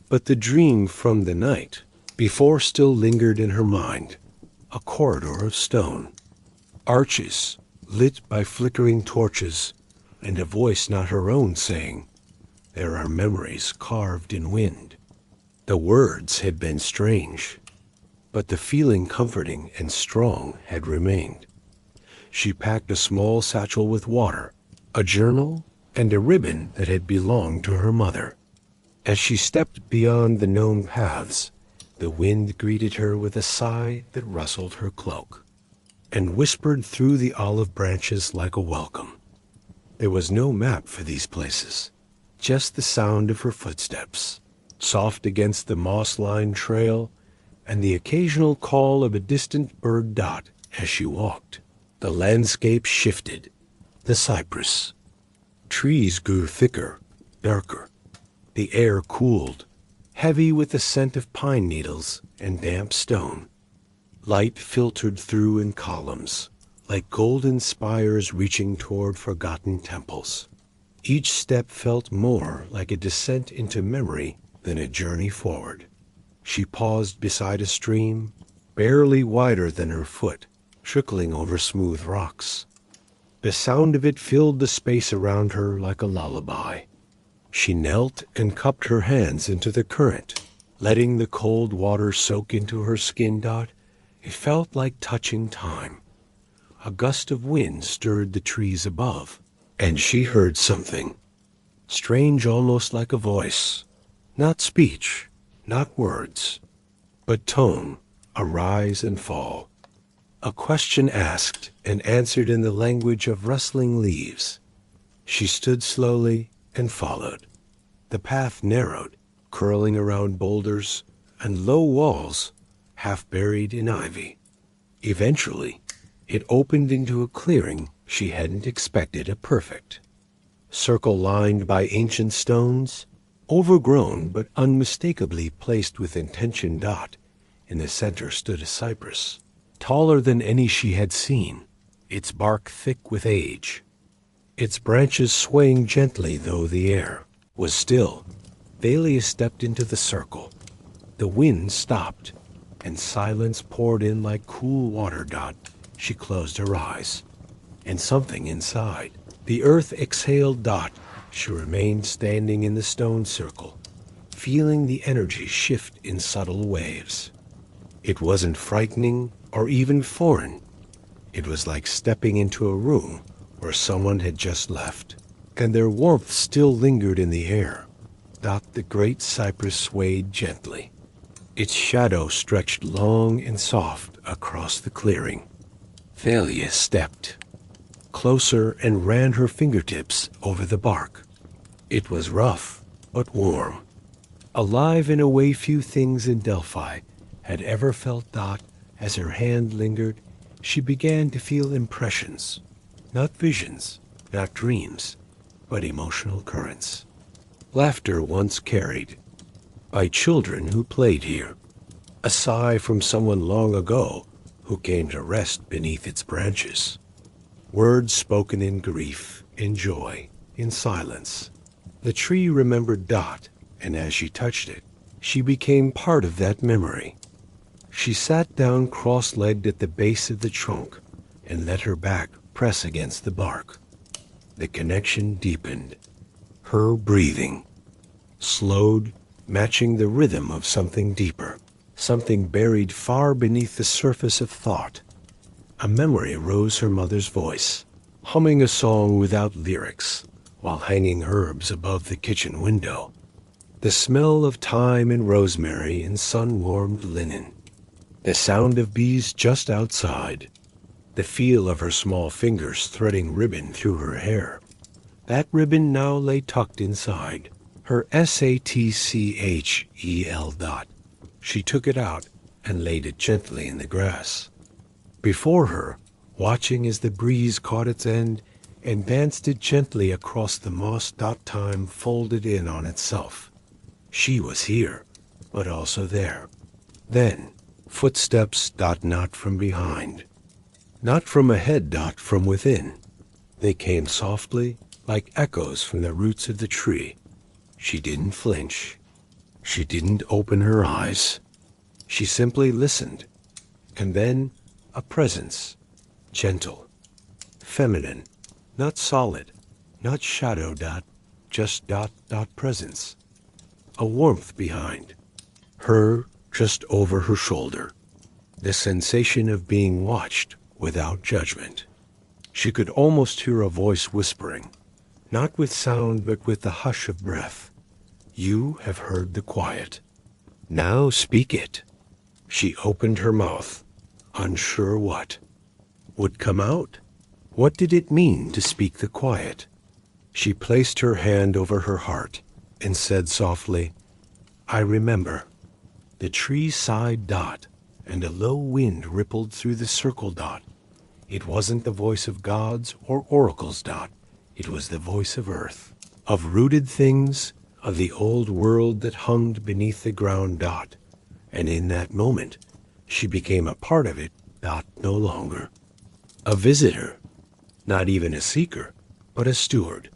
But the dream from the night before still lingered in her mind, a corridor of stone, arches lit by flickering torches, and a voice not her own saying, "There are memories carved in wind." The words had been strange, but the feeling comforting and strong had remained. She packed a small satchel with water, a journal, and a ribbon that had belonged to her mother. As she stepped beyond the known paths, the wind greeted her with a sigh that rustled her cloak and whispered through the olive branches like a welcome. There was no map for these places, just the sound of her footsteps, soft against the moss-lined trail, and the occasional call of a distant bird dot as she walked. The landscape shifted. The cypress. Trees grew thicker, darker. The air cooled, heavy with the scent of pine needles and damp stone. Light filtered through in columns, like golden spires reaching toward forgotten temples. Each step felt more like a descent into memory than a journey forward. She paused beside a stream, barely wider than her foot, trickling over smooth rocks. The sound of it filled the space around her like a lullaby. She knelt and cupped her hands into the current, letting the cold water soak into her skin. It felt like touching time. A gust of wind stirred the trees above, and she heard something, strange almost like a voice. Not speech, not words, but tone, a rise and fall. A question asked and answered in the language of rustling leaves. She stood slowly and followed. The path narrowed, curling around boulders and low walls, half buried in ivy. Eventually, it opened into a clearing she hadn't expected. A perfect circle lined by ancient stones, overgrown but unmistakably placed with intention. In the center stood a cypress, taller than any she had seen, its bark thick with age, its branches swaying gently though the air was still. Thalia stepped into the circle. The wind stopped, and silence poured in like cool water. She closed her eyes, and something inside, the earth exhaled. She remained standing in the stone circle, feeling the energy shift in subtle waves. It wasn't frightening or even foreign. It was like stepping into a room where someone had just left, and their warmth still lingered in the air. The great cypress swayed gently. Its shadow stretched long and soft across the clearing. Thalia stepped closer and ran her fingertips over the bark. It was rough, but warm, alive in a way few things in Delphi had ever felt. As her hand lingered, she began to feel impressions, not visions, not dreams, but emotional currents. Laughter once carried by children who played here, a sigh from someone long ago who came to rest beneath its branches, words spoken in grief, in joy, in silence. The tree remembered. And as she touched it, she became part of that memory. She sat down cross-legged at the base of the trunk and let her back press against the bark. The connection deepened. Her breathing slowed, matching the rhythm of something deeper, something buried far beneath the surface of thought. A memory rose, her mother's voice, humming a song without lyrics, while hanging herbs above the kitchen window. The smell of thyme and rosemary and sun-warmed linen. The sound of bees just outside. The feel of her small fingers threading ribbon through her hair. That ribbon now lay tucked inside her satchel. She took it out and laid it gently in the grass. Before her, watching as the breeze caught its end and danced it gently across the moss. Time folded in on itself. She was here, but also there. Then, footsteps. Not from behind. Not from ahead. From within. They came softly, like echoes from the roots of the tree. She didn't flinch. She didn't open her eyes. She simply listened. And then, a presence. Gentle. Feminine. Not solid. Not shadow. Just presence. A warmth behind. Her just over her shoulder. The sensation of being watched without judgment. She could almost hear a voice whispering, not with sound but with the hush of breath. You have heard the quiet. Now speak it. She opened her mouth, unsure what would come out. What did it mean to speak the quiet? She placed her hand over her heart and said softly, I remember. The tree sighed. And a low wind rippled through the circle. It wasn't the voice of gods or oracles. It was the voice of earth, of rooted things, of the old world that hung beneath the ground. And in that moment, she became a part of it. No longer a visitor, not even a seeker, but a steward,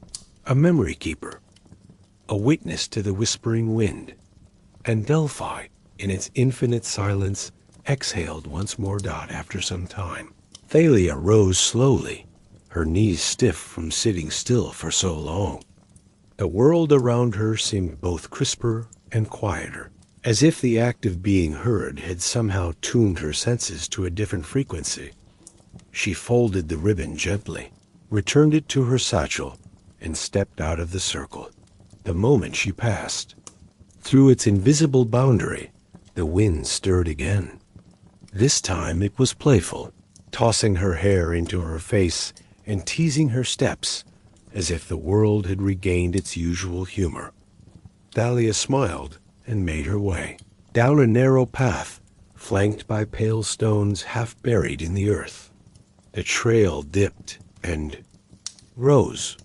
a memory keeper, a witness to the whispering wind. And Delphi, in its infinite silence, exhaled once more. After some time, Thalia rose slowly, her knees stiff from sitting still for so long. The world around her seemed both crisper and quieter, as if the act of being heard had somehow tuned her senses to a different frequency. She folded the ribbon gently, returned it to her satchel, and stepped out of the circle. The moment she passed, through its invisible boundary, the wind stirred again. This time it was playful, tossing her hair into her face and teasing her steps, as if the world had regained its usual humor. Thalia smiled and made her way, down a narrow path, flanked by pale stones half buried in the earth. The trail dipped and rose,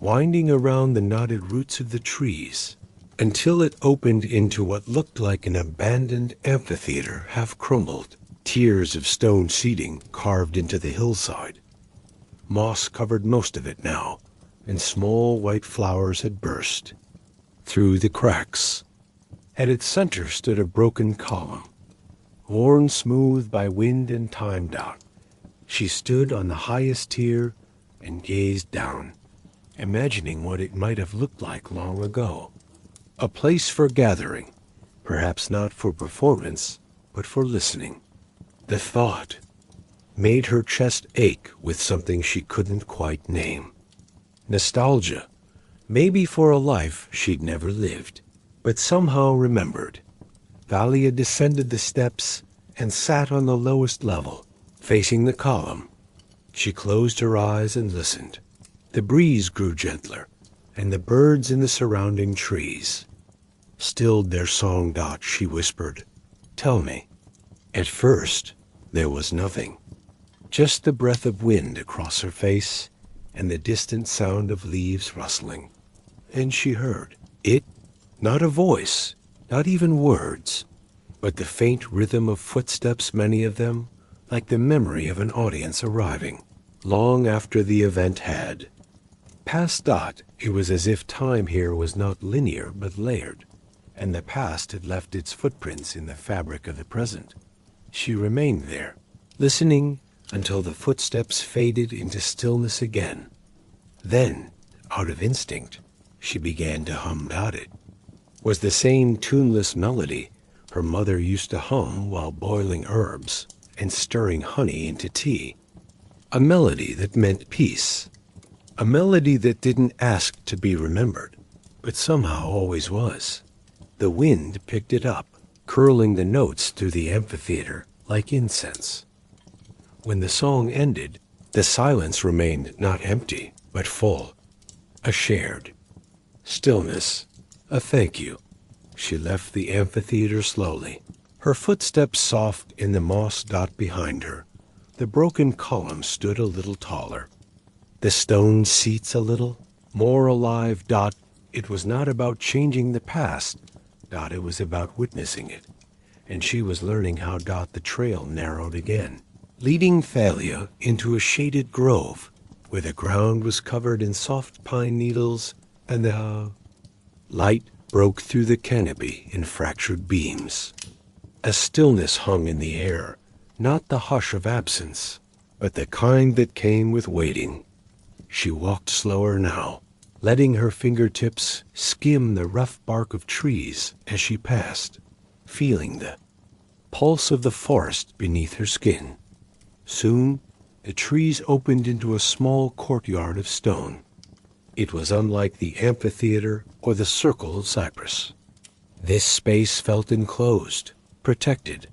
winding around the knotted roots of the trees, until it opened into what looked like an abandoned amphitheater half crumbled, tiers of stone seating carved into the hillside. Moss covered most of it now, and small white flowers had burst through the cracks. At its center stood a broken column, worn smooth by wind and time. She stood on the highest tier and gazed down, imagining what it might have looked like long ago. A place for gathering, perhaps not for performance, but for listening. The thought made her chest ache with something she couldn't quite name. Nostalgia, maybe for a life she'd never lived, but somehow remembered. Thalia descended the steps and sat on the lowest level, facing the column. She closed her eyes and listened. The breeze grew gentler, and the birds in the surrounding trees stilled their song. She whispered, Tell me. At first, there was nothing, just the breath of wind across her face and the distant sound of leaves rustling. And she heard it, not a voice, not even words, but the faint rhythm of footsteps, many of them, like the memory of an audience arriving, long after the event had passed. It was as if time here was not linear but layered, and the past had left its footprints in the fabric of the present. She remained there, listening until the footsteps faded into stillness again. Then, out of instinct, she began to hum. It was the same tuneless melody her mother used to hum while boiling herbs and stirring honey into tea. A melody that meant peace. A melody that didn't ask to be remembered, but somehow always was. The wind picked it up, curling the notes through the amphitheater like incense. When the song ended, the silence remained not empty, but full. A shared stillness, a thank you. She left the amphitheater slowly, her footsteps soft in the moss. Behind her, The broken column stood a little taller, the stone seats a little more alive. It was not about changing the past. It was about witnessing it. And she was learning how. The trail narrowed again, leading Thalia into a shaded grove where the ground was covered in soft pine needles and the light broke through the canopy in fractured beams. A stillness hung in the air, not the hush of absence, but the kind that came with waiting. She walked slower now, letting her fingertips skim the rough bark of trees as she passed, feeling the pulse of the forest beneath her skin. Soon, the trees opened into a small courtyard of stone. It was unlike the amphitheater or the circle of cypress. This space felt enclosed, protected.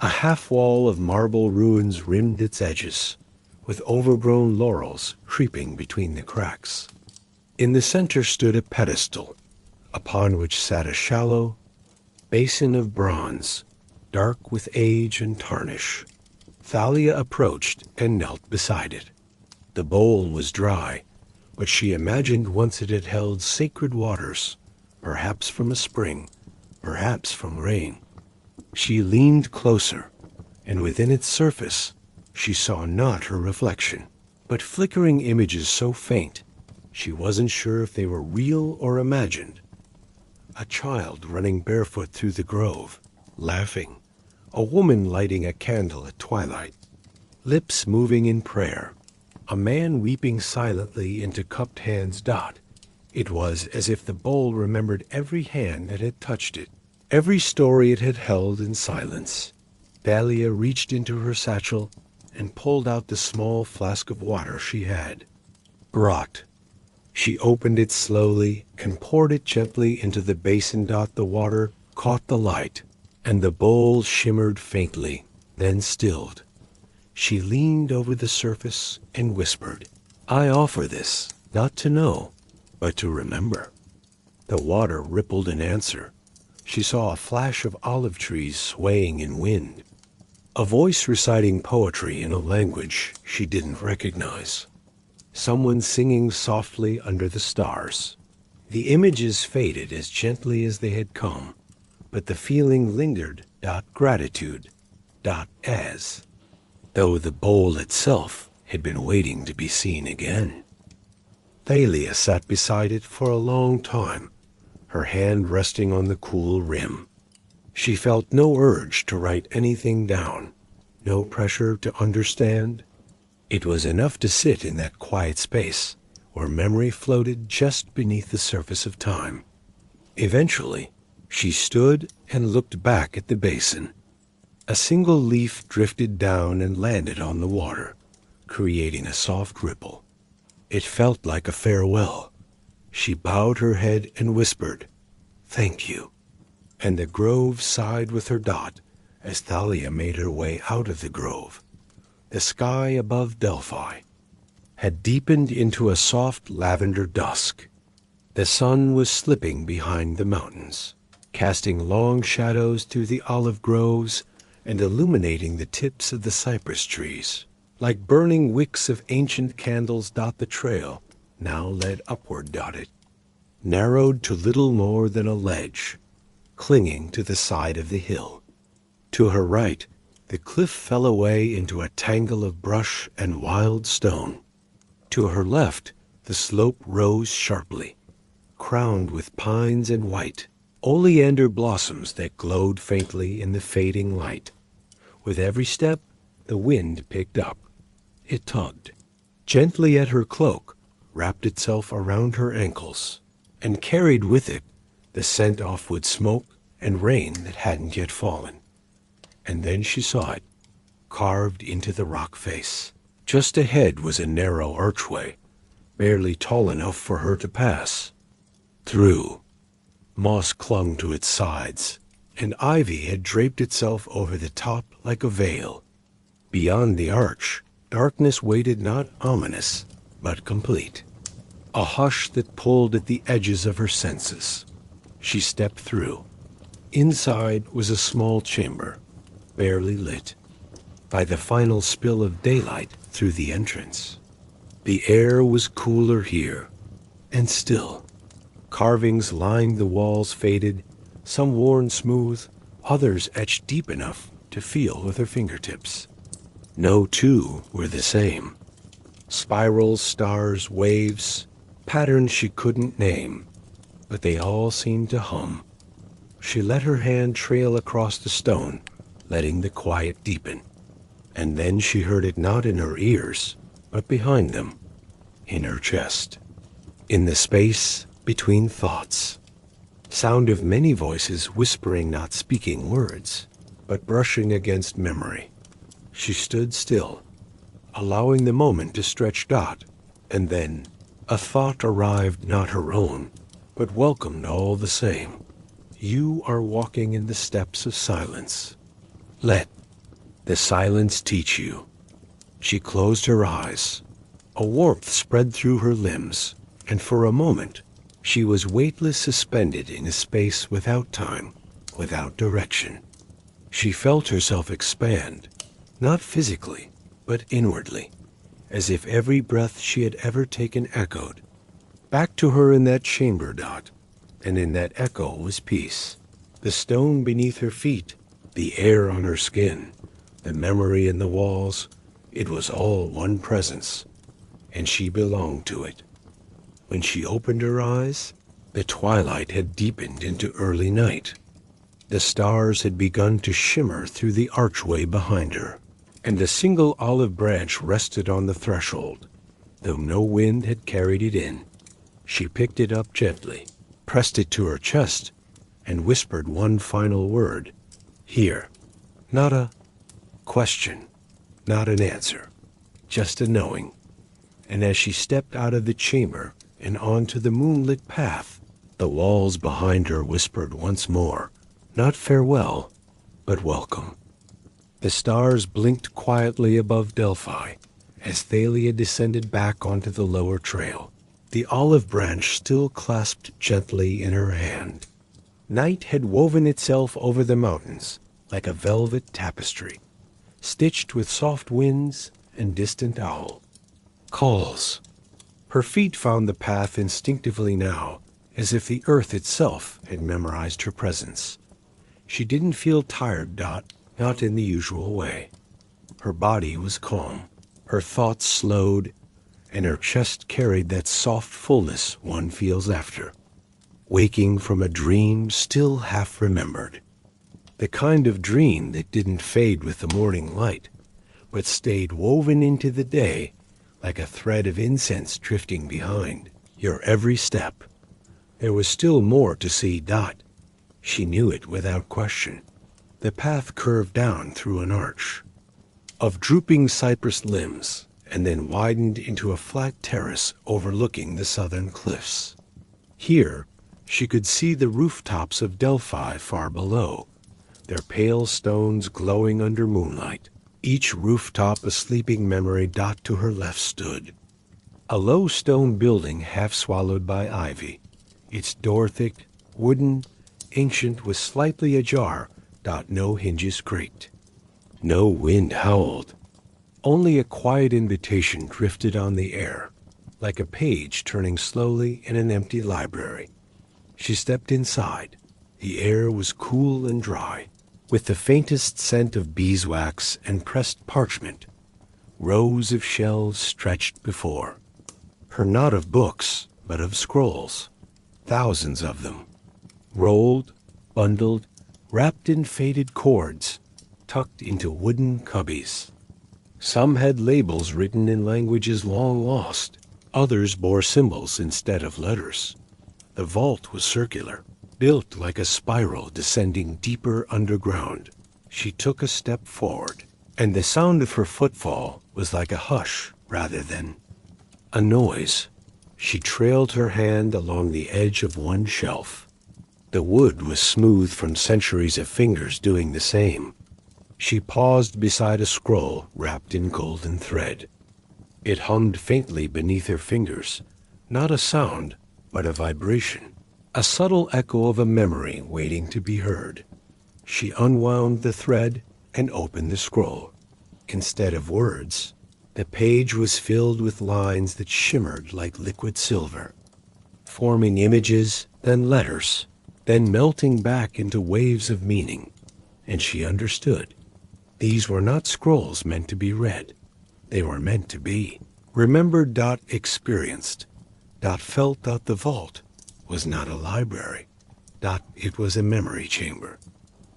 A half-wall of marble ruins rimmed its edges, with overgrown laurels creeping between the cracks. In the center stood a pedestal, upon which sat a shallow basin of bronze, dark with age and tarnish. Thalia approached and knelt beside it. The bowl was dry, but she imagined once it had held sacred waters, perhaps from a spring, perhaps from rain. She leaned closer, and within its surface she saw not her reflection, but flickering images so faint she wasn't sure if they were real or imagined. A child running barefoot through the grove, laughing. A woman lighting a candle at twilight, lips moving in prayer. A man weeping silently into cupped hands. It was as if the bowl remembered every hand that had touched it, every story it had held in silence. Thalia reached into her satchel and pulled out the small flask of water she had brought. She opened it slowly and poured it gently into the basin. The water caught the light, and the bowl shimmered faintly, then stilled. She leaned over the surface and whispered, "I offer this, not to know, but to remember." The water rippled in answer. She saw a flash of olive trees swaying in wind, a voice reciting poetry in a language she didn't recognize, someone singing softly under the stars. The images faded as gently as they had come, but the feeling lingered. Gratitude. As though the bowl itself had been waiting to be seen again. Thalia sat beside it for a long time, her hand resting on the cool rim. She felt no urge to write anything down, no pressure to understand. It was enough to sit in that quiet space where memory floated just beneath the surface of time. Eventually, she stood and looked back at the basin. A single leaf drifted down and landed on the water, creating a soft ripple. It felt like a farewell. She bowed her head and whispered, "Thank you." And the grove sighed with her. As Thalia made her way out of the grove. The sky above Delphi had deepened into a soft lavender dusk. The sun was slipping behind the mountains, casting long shadows through the olive groves and illuminating the tips of the cypress trees. Like burning wicks of ancient candles. The trail now led upward. It narrowed to little more than a ledge, clinging to the side of the hill. To her right, the cliff fell away into a tangle of brush and wild stone. To her left, the slope rose sharply, crowned with pines and white oleander blossoms that glowed faintly in the fading light. With every step, the wind picked up. It tugged gently at her cloak, wrapped itself around her ankles, and carried with it the scent of wood smoke and rain that hadn't yet fallen. And then she saw it, carved into the rock face. Just ahead was a narrow archway, barely tall enough for her to pass through. Moss clung to its sides, and ivy had draped itself over the top like a veil. Beyond the arch, darkness waited, not ominous, but complete. A hush that pulled at the edges of her senses. She stepped through. Inside was a small chamber, barely lit. by the final spill of daylight through the entrance. The air was cooler here, and still. Carvings lined the walls faded, some worn smooth, others etched deep enough to feel with her fingertips. No two were the same. Spirals, stars, waves, patterns she couldn't name, but they all seemed to hum. She let her hand trail across the stone, letting the quiet deepen. And then she heard it not in her ears, but behind them, in her chest, in the space between thoughts. Sound of many voices whispering, not speaking words, but brushing against memory. She stood still, allowing the moment to stretch. And then a thought arrived, not her own, but welcomed all the same. You are walking in the steps of silence. Let the silence teach you. She closed her eyes. A warmth spread through her limbs, and for a moment she was weightless, suspended in a space without time, without direction. She felt herself expand, not physically, but inwardly, as if every breath she had ever taken echoed back to her in that chamber. And in that echo was peace. The stone beneath her feet, the air on her skin, the memory in the walls, it was all one presence, and she belonged to it. When she opened her eyes, the twilight had deepened into early night. The stars had begun to shimmer through the archway behind her, and a single olive branch rested on the threshold, though no wind had carried it in. She picked it up gently, pressed it to her chest, and whispered one final word. Here. Not a question, not an answer, just a knowing. And as she stepped out of the chamber and onto the moonlit path, the walls behind her whispered once more, not farewell, but welcome. The stars blinked quietly above Delphi as Thalia descended back onto the lower trail, the olive branch still clasped gently in her hand. Night had woven itself over the mountains like a velvet tapestry, stitched with soft winds and distant owl calls. Her feet found the path instinctively now, as if the earth itself had memorized her presence. She didn't feel tired, not in the usual way. Her body was calm, her thoughts slowed, and her chest carried that soft fullness one feels after waking from a dream still half remembered. The kind of dream that didn't fade with the morning light, but stayed woven into the day like a thread of incense drifting behind your every step. There was still more to see. She knew it without question. The path curved down through an arch of drooping cypress limbs, and then widened into a flat terrace overlooking the southern cliffs. Here, she could see the rooftops of Delphi far below, their pale stones glowing under moonlight. Each rooftop a sleeping memory. To her left stood a low stone building half swallowed by ivy, its door thick, wooden, ancient, was slightly ajar. No hinges creaked. No wind howled. Only a quiet invitation drifted on the air, like a page turning slowly in an empty library. She stepped inside. The air was cool and dry, with the faintest scent of beeswax and pressed parchment. Rows of shelves stretched before her, not of books, but of scrolls, thousands of them, rolled, bundled, wrapped in faded cords, tucked into wooden cubbies. Some had labels written in languages long lost. Others bore symbols instead of letters. The vault was circular, built like a spiral descending deeper underground. She took a step forward, and the sound of her footfall was like a hush rather than a noise. She trailed her hand along the edge of one shelf. The wood was smooth from centuries of fingers doing the same. She paused beside a scroll wrapped in golden thread. It hummed faintly beneath her fingers, not a sound, but a vibration, a subtle echo of a memory waiting to be heard. She unwound the thread and opened the scroll. instead of words. The page was filled with lines that shimmered like liquid silver, forming images, then letters, then melting back into waves of meaning. And she understood. These were not scrolls meant to be read. They were meant to be remembered. Experienced. Felt. The vault was not a library. It was a memory chamber.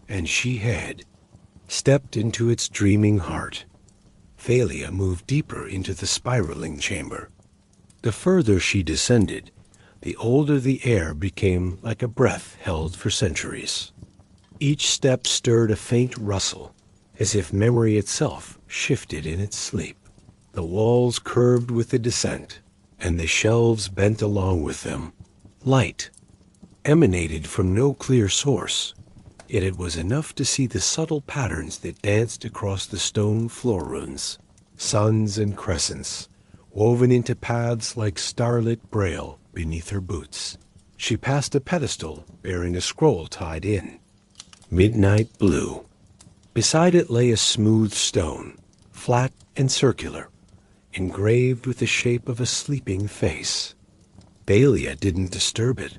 And she had stepped into its dreaming heart. Thalia moved deeper into the spiraling chamber. The further she descended, the older the air became, like a breath held for centuries. Each step stirred a faint rustle, as if memory itself shifted in its sleep. The walls curved with the descent, and the shelves bent along with them. Light emanated from no clear source, yet it was enough to see the subtle patterns that danced across the stone floor runes, suns and crescents, woven into paths like starlit braille beneath her boots. She passed a pedestal bearing a scroll tied in midnight blue. Beside it lay a smooth stone, flat and circular, engraved with the shape of a sleeping face. Thalia didn't disturb it.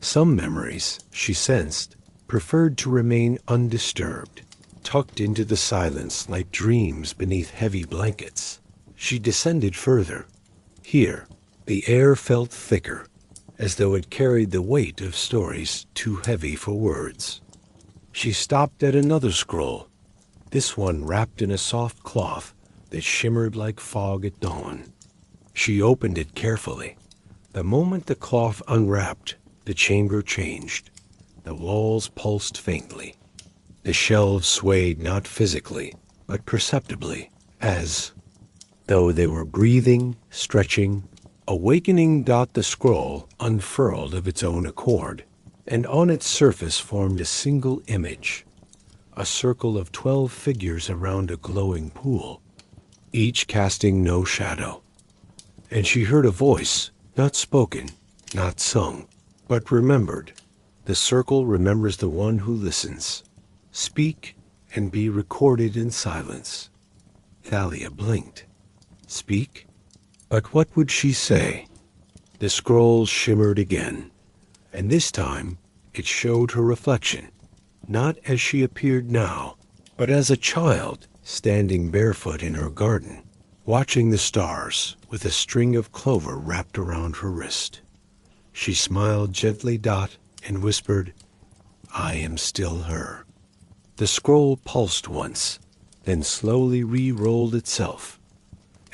Some memories, she sensed, preferred to remain undisturbed, tucked into the silence like dreams beneath heavy blankets. She descended further. Here, the air felt thicker, as though it carried the weight of stories too heavy for words. She stopped at another scroll, this one wrapped in a soft cloth that shimmered like fog at dawn. She opened it carefully. The moment the cloth unwrapped, the chamber changed. The walls pulsed faintly. The shelves swayed not physically, but perceptibly, as though they were breathing, stretching, awakening. The scroll unfurled of its own accord, and on its surface formed a single image, a circle of 12 figures around a glowing pool, each casting no shadow. And she heard a voice, not spoken, not sung, but remembered. The circle remembers the one who listens. Speak and be recorded in silence. Thalia blinked. Speak? But what would she say? The scroll shimmered again, and this time it showed her reflection, not as she appeared now, but as a child standing barefoot in her garden, watching the stars with a string of clover wrapped around her wrist. She smiled gently, and whispered, "I am still her." The scroll pulsed once, then slowly re-rolled itself,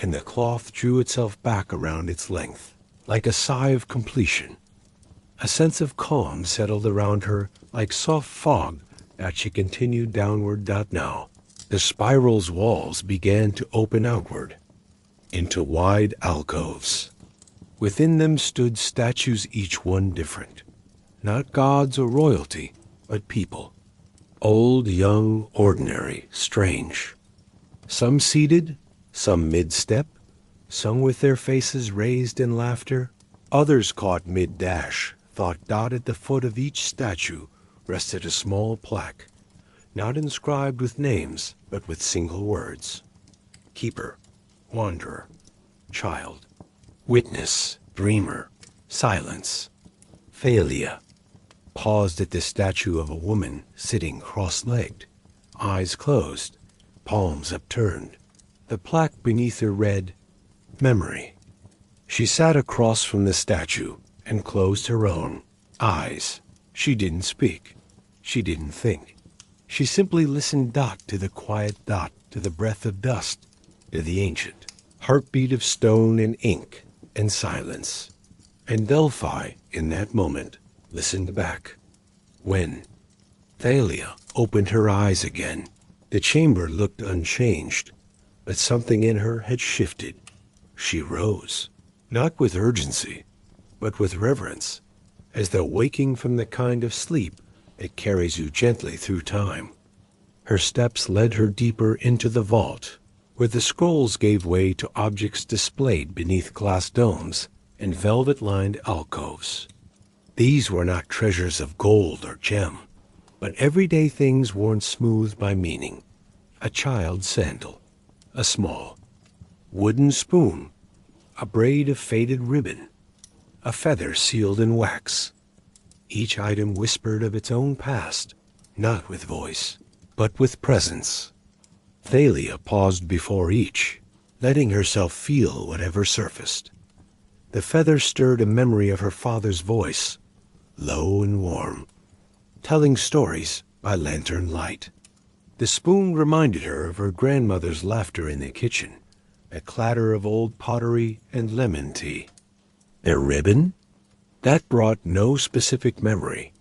and the cloth drew itself back around its length, like a sigh of completion. A sense of calm settled around her like soft fog as she continued downward. Now, the spiral's walls began to open outward into wide alcoves. Within them stood statues, each one different. Not gods or royalty, but people. Old, young, ordinary, strange. Some seated, some mid-step, some with their faces raised in laughter. Others caught mid-dash, thought. At the foot of each statue rested a small plaque, not inscribed with names, but with single words. Keeper, wanderer, child, witness, dreamer, silence. Thalia paused at the statue of a woman sitting cross-legged, eyes closed, palms upturned. The plaque beneath her read, "Memory." She sat across from the statue and closed her own eyes. She didn't speak. She didn't think. She simply listened. To the quiet. To the breath of dust. To the ancient heartbeat of stone and ink and silence. And Delphi, in that moment, listened back. When Thalia opened her eyes again, the chamber looked unchanged, but something in her had shifted. She rose, not with urgency, but with reverence, as though waking from the kind of sleep that carries you gently through time. Her steps led her deeper into the vault, where the scrolls gave way to objects displayed beneath glass domes and velvet-lined alcoves. These were not treasures of gold or gem, but everyday things worn smooth by meaning. A child's sandal, a small wooden spoon, a braid of faded ribbon, a feather sealed in wax. Each item whispered of its own past, not with voice, but with presence. Thalia paused before each, letting herself feel whatever surfaced. The feather stirred a memory of her father's voice, low and warm, telling stories by lantern light. The spoon reminded her of her grandmother's laughter in the kitchen, a clatter of old pottery and lemon tea. The ribbon? That brought no specific memory,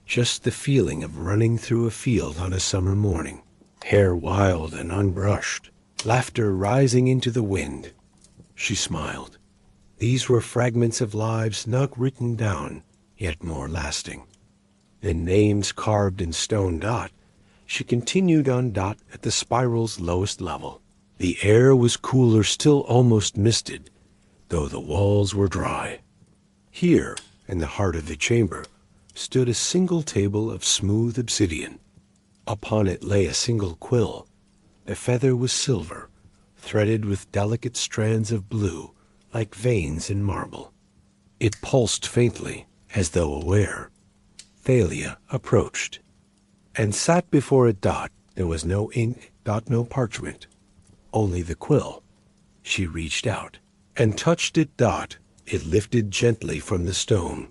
just the feeling of running through a field on a summer morning, hair wild and unbrushed, laughter rising into the wind. She smiled. These were fragments of lives not written down, yet more lasting. The names carved in stone. She continued on. At the spiral's lowest level. The air was cooler, still almost misted, though the walls were dry. Here, in the heart of the chamber, stood a single table of smooth obsidian. Upon it lay a single quill. The feather was silver, threaded with delicate strands of blue, like veins in marble. It pulsed faintly, as though aware. Thalia approached, and sat before it. There was no ink. No parchment, only the quill. She reached out and touched it. It lifted gently from the stone,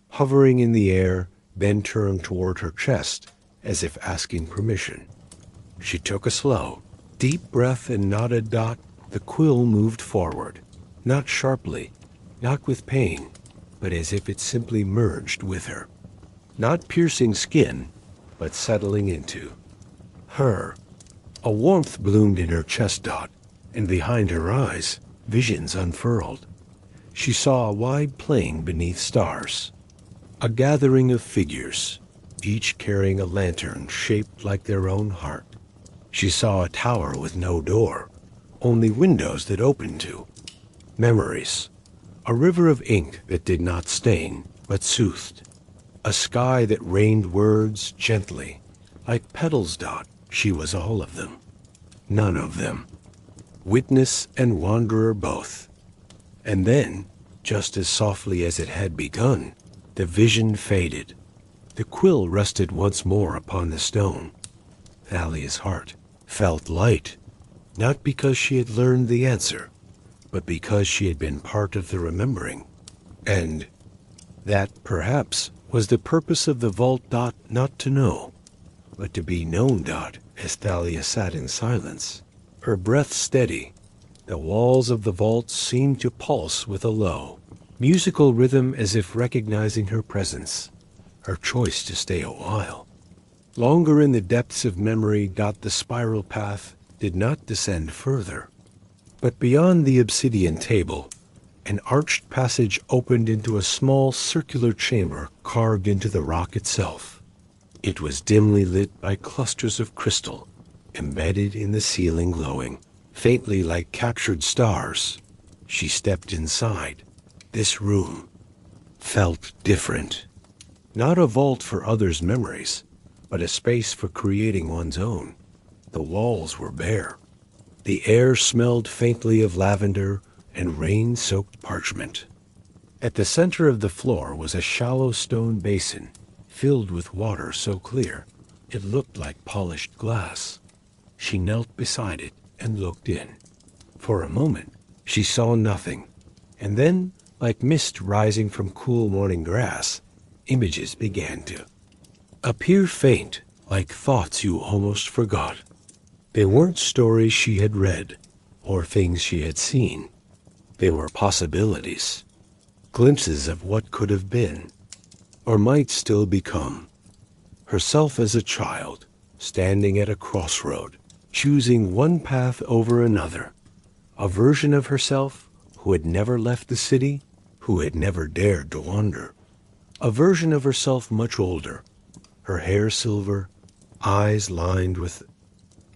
hovering in the air, then turned toward her chest, as if asking permission. She took a slow, deep breath and nodded. The quill moved forward, not sharply, not with pain, but as if it simply merged with her. Not piercing skin, but settling into her. A warmth bloomed in her chest. And behind her eyes, visions unfurled. She saw a wide plain beneath stars, a gathering of figures, each carrying a lantern shaped like their own heart. She saw a tower with no door, only windows that opened to memories, a river of ink that did not stain, but soothed, a sky that rained words gently, like petals. She was all of them, none of them, witness and wanderer both. And then, just as softly as it had begun, the vision faded. The quill rested once more upon the stone. Thalia's heart felt light, not because she had learned the answer, but because she had been part of the remembering. And that, perhaps, was the purpose of the vault. Not to know, but to be known. As Thalia sat in silence, her breath steady, the walls of the vault seemed to pulse with a low, musical rhythm, as if recognizing her presence, her choice to stay a while. Longer in the depths of memory. The spiral path did not descend further, but beyond the obsidian table, an arched passage opened into a small circular chamber carved into the rock itself. It was dimly lit by clusters of crystal, embedded in the ceiling, glowing faintly like captured stars. She stepped inside. This room felt different. Not a vault for others' memories, but a space for creating one's own. The walls were bare. The air smelled faintly of lavender and rain-soaked parchment. At the center of the floor was a shallow stone basin, filled with water so clear it looked like polished glass. She knelt beside it and looked in. For a moment, she saw nothing, and then, like mist rising from cool morning grass, images began to appear, faint, like thoughts you almost forgot. They weren't stories she had read, or things she had seen. They were possibilities, glimpses of what could have been, or might still become. Herself as a child, standing at a crossroad, choosing one path over another. A version of herself who had never left the city, who had never dared to wander. A version of herself much older, her hair silver, eyes lined with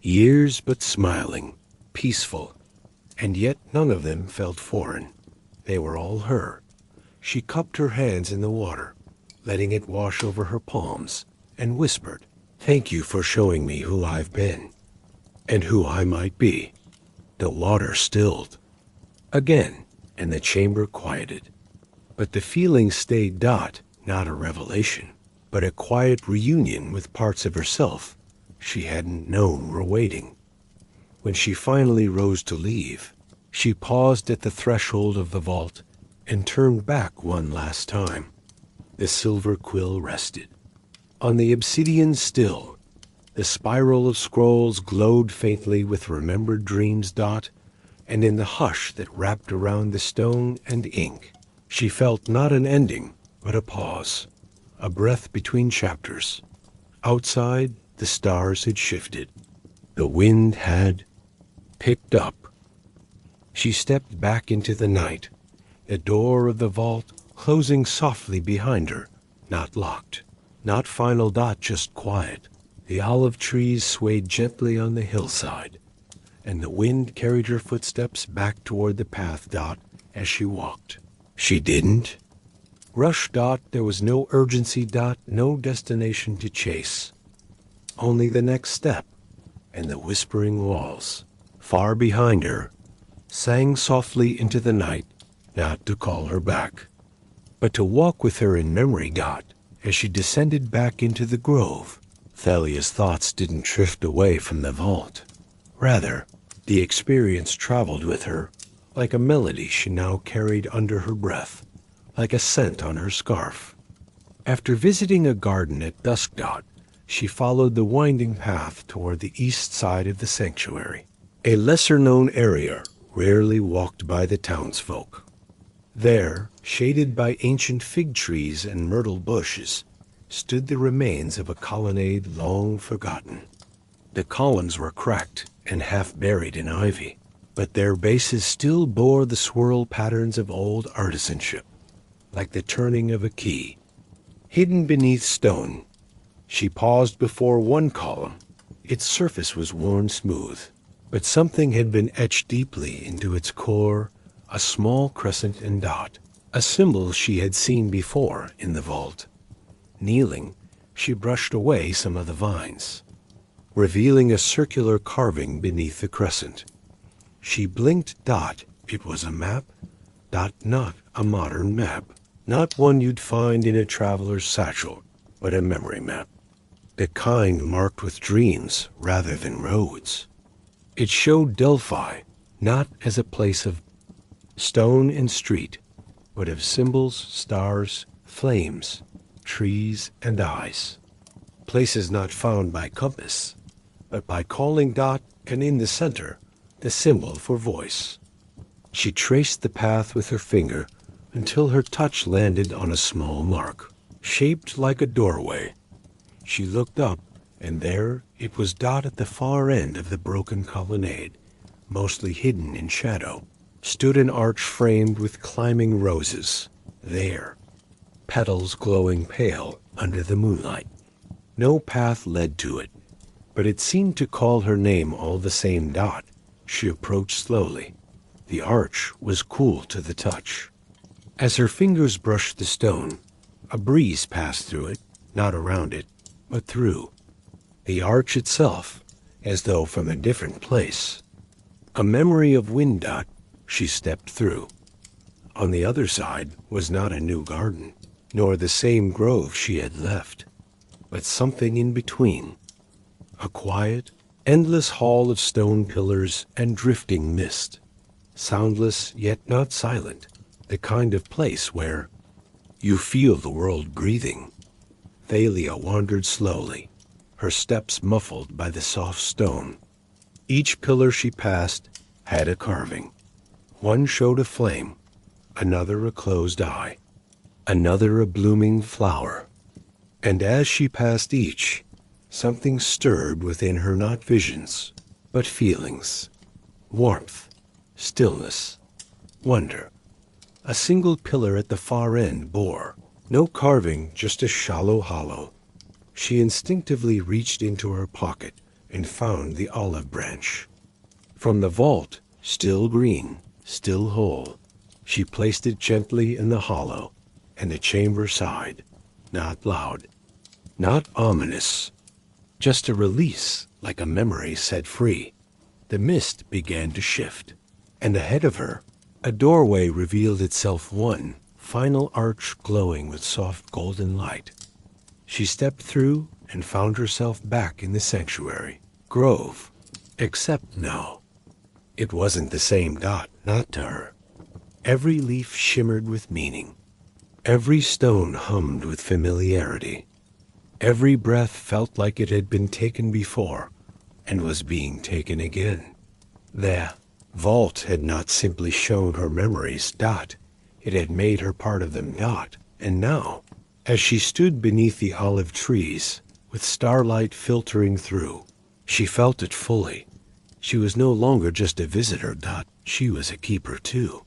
years, but smiling, peaceful, and yet none of them felt foreign. They were all her. She cupped her hands in the water, letting it wash over her palms, and whispered, "Thank you for showing me who I've been, and who I might be." The water stilled. Again, and the chamber quieted. But the feeling stayed. Not a revelation, but a quiet reunion with parts of herself she hadn't known were waiting. When she finally rose to leave, she paused at the threshold of the vault and turned back one last time. The silver quill rested. On the obsidian still, the spiral of scrolls glowed faintly with remembered dreams. And in the hush that wrapped around the stone and ink, she felt not an ending, but a pause, a breath between chapters. Outside, the stars had shifted. The wind had picked up. She stepped back into the night, the door of the vault closing softly behind her, not locked, not final. Just quiet. The olive trees swayed gently on the hillside, and the wind carried her footsteps back toward the path. As she walked, she didn't rush. There was no urgency. No destination to chase. Only the next step, and the whispering walls, far behind her, sang softly into the night, not to call her back, but to walk with her in memory. As she descended back into the grove, Thalia's thoughts didn't drift away from the vault. Rather, the experience traveled with her, like a melody she now carried under her breath, like a scent on her scarf. After visiting a garden at dusk. She followed the winding path toward the east side of the sanctuary, a lesser-known area rarely walked by the townsfolk. There, shaded by ancient fig trees and myrtle bushes, stood the remains of a colonnade long forgotten. The columns were cracked and half buried in ivy, but their bases still bore the swirl patterns of old artisanship, like the turning of a key. Hidden beneath stone, she paused before one column. Its surface was worn smooth, but something had been etched deeply into its core, a small crescent and dot, a symbol she had seen before in the vault. Kneeling, she brushed away some of the vines, revealing a circular carving beneath the crescent. She blinked. It was a map. Not a modern map, not one you'd find in a traveler's satchel, but a memory map. The kind marked with dreams rather than roads. It showed Delphi not as a place of stone and street, but of symbols, stars, flames, trees, and eyes. Places not found by compass, but by calling. And in the center, the symbol for voice. She traced the path with her finger until her touch landed on a small mark, shaped like a doorway. She looked up, and there it was. At the far end of the broken colonnade, mostly hidden in shadow, stood an arch framed with climbing roses. There, petals glowing pale under the moonlight. No path led to it, but it seemed to call her name all the same. She approached slowly. The arch was cool to the touch. As her fingers brushed the stone, a breeze passed through it, not around it, but through. The arch itself, as though from a different place. A memory of wind. She stepped through. On the other side was not a new garden, nor the same grove she had left, but something in between. A quiet, endless hall of stone pillars and drifting mist. Soundless yet not silent, the kind of place where you feel the world breathing. Thalia wandered slowly, her steps muffled by the soft stone. Each pillar she passed had a carving. One showed a flame, another a closed eye, another a blooming flower. And as she passed each, something stirred within her, not visions, but feelings. Warmth, stillness, wonder. A single pillar at the far end bore no carving, just a shallow hollow. She instinctively reached into her pocket and found the olive branch. From the vault, still green, still whole, she placed it gently in the hollow, and the chamber sighed, not loud, not ominous, just a release like a memory set free. the mist began to shift, and ahead of her, a doorway revealed itself, one final arch glowing with soft golden light. She stepped through and found herself back in the sanctuary grove, except now, it wasn't the same Dot, not to her. Every leaf shimmered with meaning. Every stone hummed with familiarity. Every breath felt like it had been taken before and was being taken again. The vault had not simply shown her memories, Dot. It had made her part of them, Dot. And now, as she stood beneath the olive trees, with starlight filtering through, she felt it fully. She was no longer just a visitor, Dot. She was a keeper, too.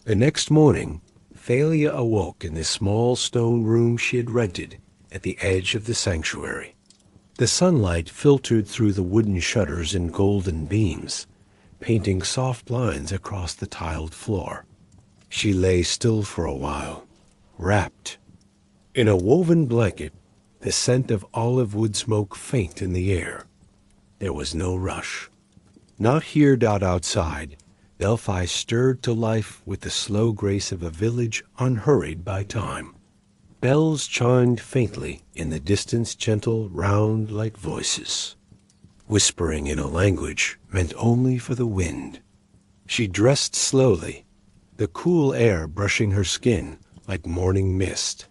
The next morning, Thalia awoke in the small stone room she had rented at the edge of the sanctuary. The sunlight filtered through the wooden shutters in golden beams, painting soft lines across the tiled floor. She lay still for a while, wrapped. In a woven blanket, the scent of olive wood smoke faint in the air. There was no rush. Not here, Dot. Outside, Delphi stirred to life with the slow grace of a village unhurried by time. Bells chimed faintly in the distance, gentle, round like voices, whispering in a language meant only for the wind. She dressed slowly, the cool air brushing her skin like morning mist.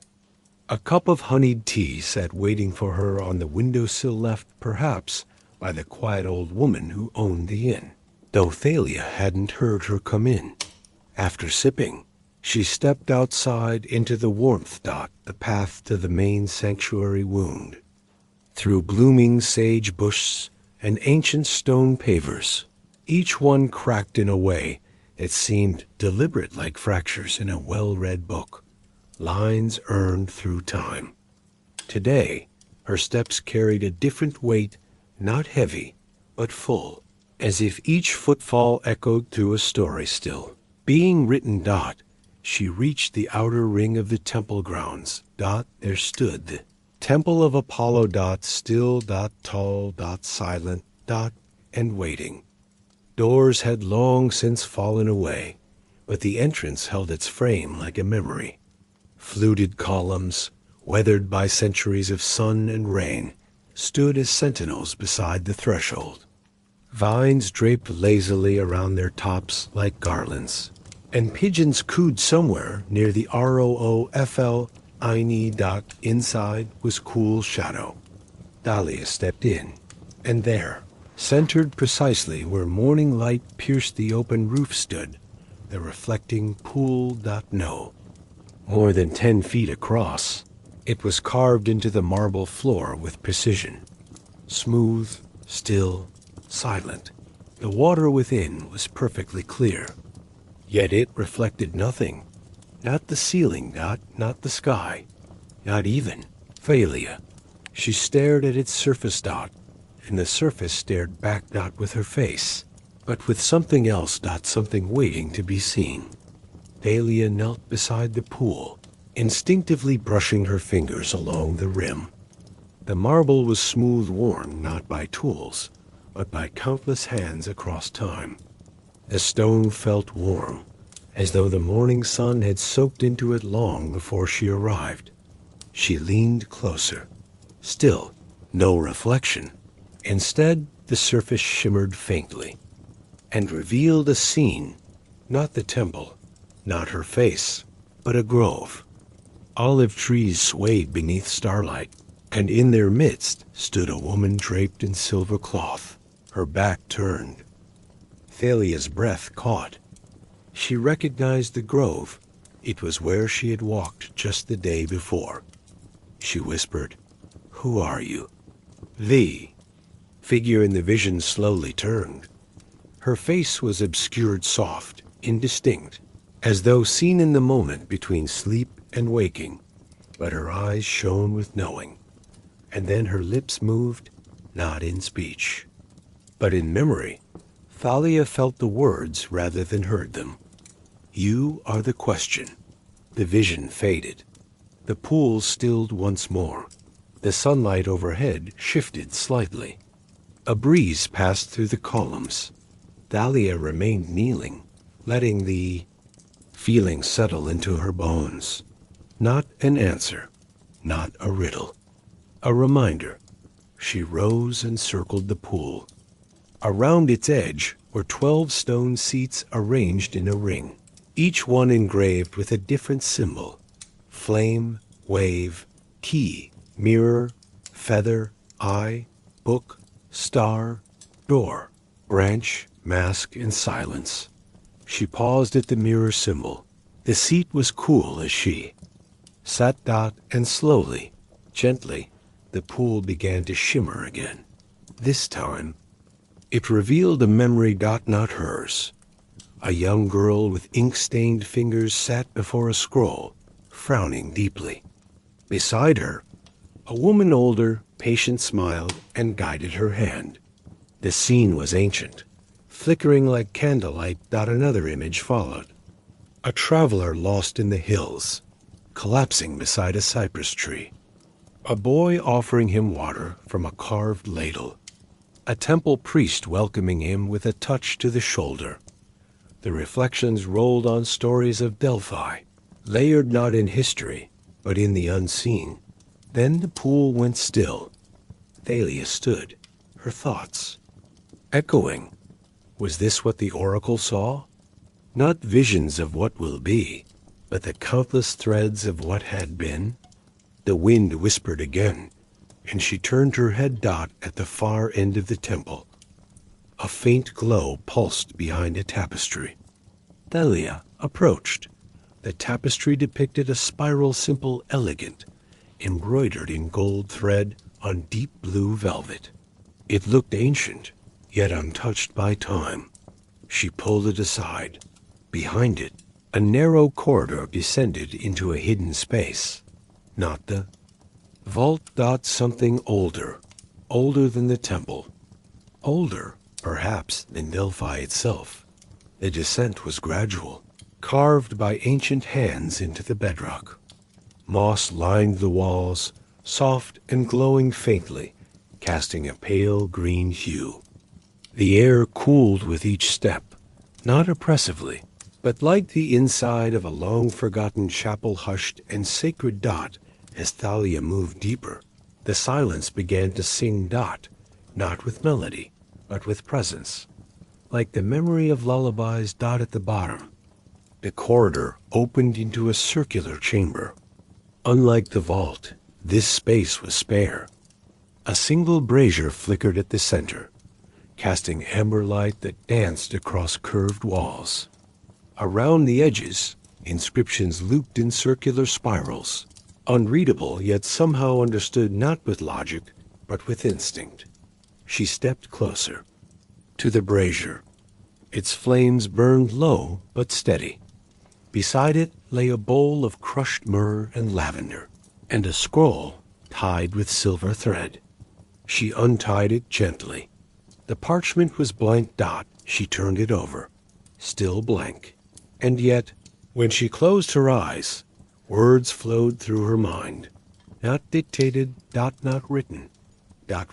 A cup of honeyed tea sat waiting for her on the windowsill left, perhaps, by the quiet old woman who owned the inn, though Thalia hadn't heard her come in. After sipping, she stepped outside into the warmth, Dot, the path to the main sanctuary wound. Through blooming sage bushes and ancient stone pavers, each one cracked in a way that seemed deliberate, like fractures in a well-read book, lines earned through time. Today, her steps carried a different weight, not heavy, but full, as if each footfall echoed through a story still being written. Dot, she reached the outer ring of the temple grounds. Dot, there stood the temple of Apollo. Dot, still. Dot, tall. Dot, silent. Dot, and waiting. Doors had long since fallen away, but the entrance held its frame like a memory. Fluted columns, weathered by centuries of sun and rain, stood as sentinels beside the threshold. Vines draped lazily around their tops like garlands, and pigeons cooed somewhere near the ROOFL. Dot, inside was cool shadow. Thalia stepped in, and there, centered precisely where morning light pierced the open roof, stood the reflecting pool. No, more than 10 feet across, it was carved into the marble floor with precision. Smooth, still, silent. The water within was perfectly clear, yet it reflected nothing. Not the ceiling, not the sky, not even Thalia. She stared at its surface, Dot, and the surface stared back, Dot, with her face, but with something else, Dot, something waiting to be seen. Thalia knelt beside the pool, instinctively brushing her fingers along the rim. The marble was smooth worn, not by tools, but by countless hands across time. The stone felt warm, as though the morning sun had soaked into it long before she arrived. She leaned closer. Still, no reflection. Instead, the surface shimmered faintly, and revealed a scene, not the temple, not her face, but a grove. Olive trees swayed beneath starlight, and in their midst stood a woman draped in silver cloth, her back turned. Thalia's breath caught. She recognized the grove. It was where she had walked just the day before. She whispered, "Who are you?" The figure in the vision slowly turned. Her face was obscured soft, indistinct, as though seen in the moment between sleep and waking, but her eyes shone with knowing. And then her lips moved, not in speech, but in memory. Thalia felt the words rather than heard them. "You are the question." The vision faded. The pool stilled once more. The sunlight overhead shifted slightly. A breeze passed through the columns. Thalia remained kneeling, letting the feeling settle into her bones. Not an answer, not a riddle. A reminder. She rose and circled the pool. Around its edge were 12 stone seats arranged in a ring, each one engraved with a different symbol: flame, wave, key, mirror, feather, eye, book, star, door, branch, mask, and silence. She paused at the mirror symbol. The seat was cool as she sat and slowly, gently, the pool began to shimmer again. This time, it revealed a memory not hers. A young girl with ink-stained fingers sat before a scroll, frowning deeply. Beside her, a woman older, patient smiled and guided her hand. The scene was ancient. Flickering like candlelight, another image followed. A traveler lost in the hills, collapsing beside a cypress tree. A boy offering him water from a carved ladle. A temple priest welcoming him with a touch to the shoulder. The reflections rolled on stories of Delphi, layered not in history, but in the unseen. Then the pool went still. Thalia stood, her thoughts echoing. Was this what the oracle saw? Not visions of what will be, but the countless threads of what had been? The wind whispered again, and she turned her head at the far end of the temple. A faint glow pulsed behind a tapestry. Thalia approached. The tapestry depicted a spiral simple elegant, embroidered in gold thread on deep blue velvet. It looked ancient, yet untouched by time. She pulled it aside. Behind it, a narrow corridor descended into a hidden space. Not the vault. Something older than the temple. Older, perhaps, than Delphi itself. The descent was gradual, carved by ancient hands into the bedrock. Moss lined the walls, soft and glowing faintly, casting a pale green hue. The air cooled with each step, not oppressively, but like the inside of a long-forgotten chapel hushed and sacred. As Thalia moved deeper, the silence began to sing not with melody, but with presence, like the memory of lullabies. At the bottom, the corridor opened into a circular chamber. Unlike the vault, this space was spare. A single brazier flickered at the center, casting amber light that danced across curved walls. Around the edges, inscriptions looped in circular spirals, unreadable yet somehow understood not with logic, but with instinct. She stepped closer to the brazier. Its flames burned low but steady. Beside it lay a bowl of crushed myrrh and lavender, and a scroll tied with silver thread. She untied it gently. The parchment was blank. She turned it over, still blank. And yet, when she closed her eyes, words flowed through her mind. Not dictated. Not written.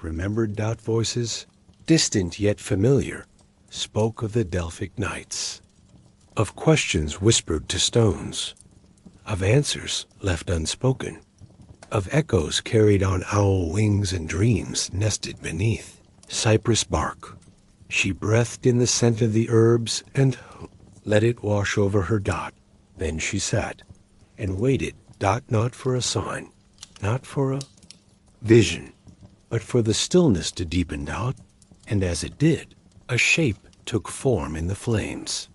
Remembered. Voices, distant yet familiar, spoke of the Delphic nights. Of questions whispered to stones. Of answers left unspoken. Of echoes carried on owl wings and dreams nested beneath cypress bark. She breathed in the scent of the herbs and let it wash over her. Then she sat and waited Dot not for a sign, not for a vision, but for the stillness to deepen out, and as it did, a shape took form in the flames.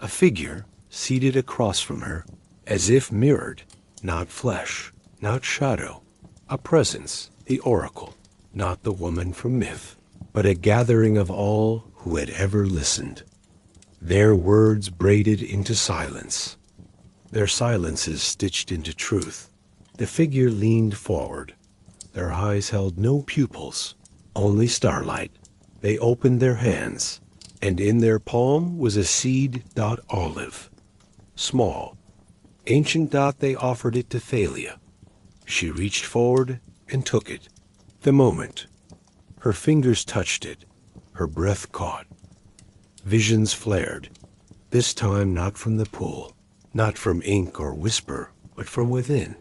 A figure seated across from her, as if mirrored, not flesh, not shadow, a presence, the oracle, not the woman from myth, but a gathering of all who had ever listened. Their words braided into silence, their silences stitched into truth. The figure leaned forward. Their eyes held no pupils, only starlight. They opened their hands, and in their palm was a seed olive. Small, ancient they offered it to Thalia. She reached forward and took it. The moment. Her fingers touched it. Her breath caught. Visions flared, this time not from the pool, not from ink or whisper, but from within.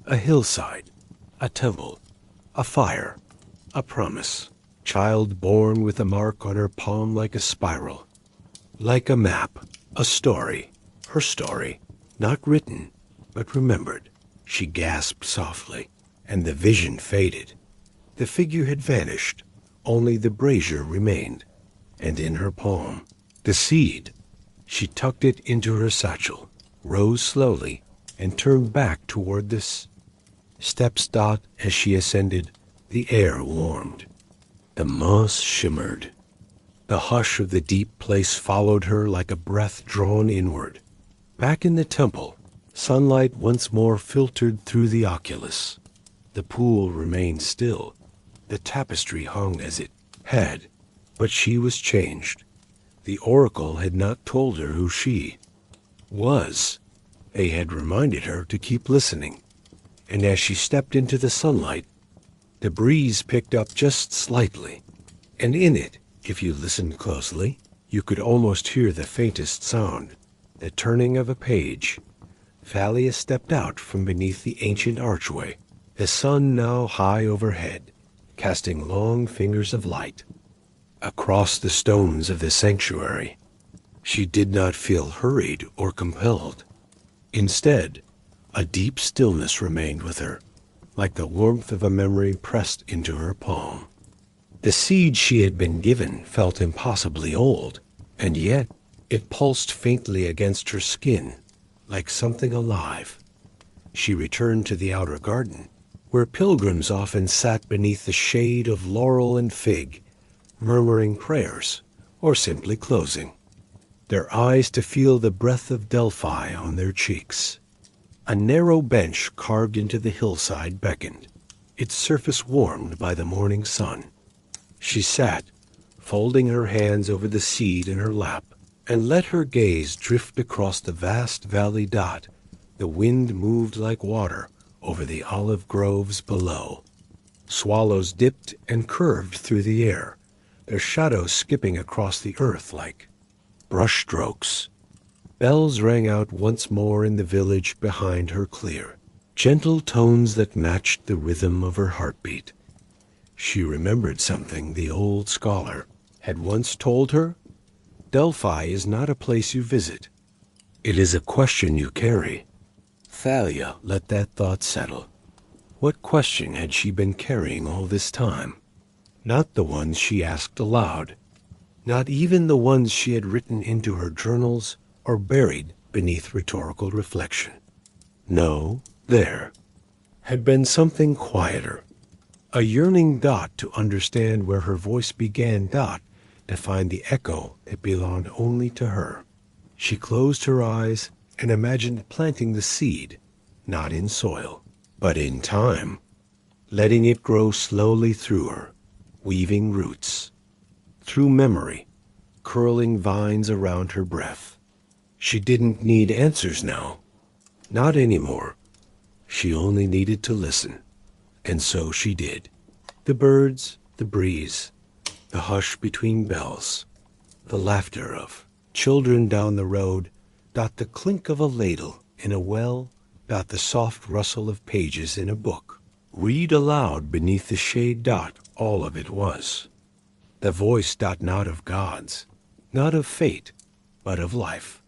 A hillside, a temple, a fire, a promise. Child born with a mark on her palm like a spiral. Like a map, a story, her story, not written, but remembered. She gasped softly, and the vision faded. The figure had vanished, only the brazier remained, and in her palm, the seed. She tucked it into her satchel, rose slowly, and turned back toward this. Steps as she ascended, the air warmed. The moss shimmered. The hush of the deep place followed her like a breath drawn inward. Back in the temple, sunlight once more filtered through the oculus. The pool remained still. The tapestry hung as it had, but she was changed. The oracle had not told her who she was. They had reminded her to keep listening. And as she stepped into the sunlight, the breeze picked up just slightly, and in it, if you listened closely, you could almost hear the faintest sound, the turning of a page. Thalia stepped out from beneath the ancient archway, the sun now high overhead, casting long fingers of light across the stones of the sanctuary. She did not feel hurried or compelled. Instead, a deep stillness remained with her, like the warmth of a memory pressed into her palm. The seed she had been given felt impossibly old, and yet it pulsed faintly against her skin, like something alive. She returned to the outer garden, where pilgrims often sat beneath the shade of laurel and fig, murmuring prayers, or simply closing, their eyes to feel the breath of Delphi on their cheeks. A narrow bench carved into the hillside beckoned, its surface warmed by the morning sun. She sat, folding her hands over the seed in her lap, and let her gaze drift across the vast valley. The wind moved like water over the olive groves below. Swallows dipped and curved through the air, their shadows skipping across the earth like brushstrokes. Bells rang out once more in the village behind her clear, gentle tones that matched the rhythm of her heartbeat. She remembered something the old scholar had once told her. Delphi is not a place you visit. It is a question you carry. Thalia let that thought settle. What question had she been carrying all this time? Not the ones she asked aloud, not even the ones she had written into her journals or buried beneath rhetorical reflection. No, there had been something quieter, a yearning to understand where her voice began, to find the echo that belonged only to her. She closed her eyes and imagined planting the seed, not in soil, but in time, letting it grow slowly through her, weaving roots, through memory, curling vines around her breath. She didn't need answers now. Not anymore. She only needed to listen. And so she did. The birds, the breeze, the hush between bells, the laughter of children down the road, the clink of a ladle in a well, the soft rustle of pages in a book. Read aloud beneath the shade, all of it was. The voice, not of gods, not of fate, but of life.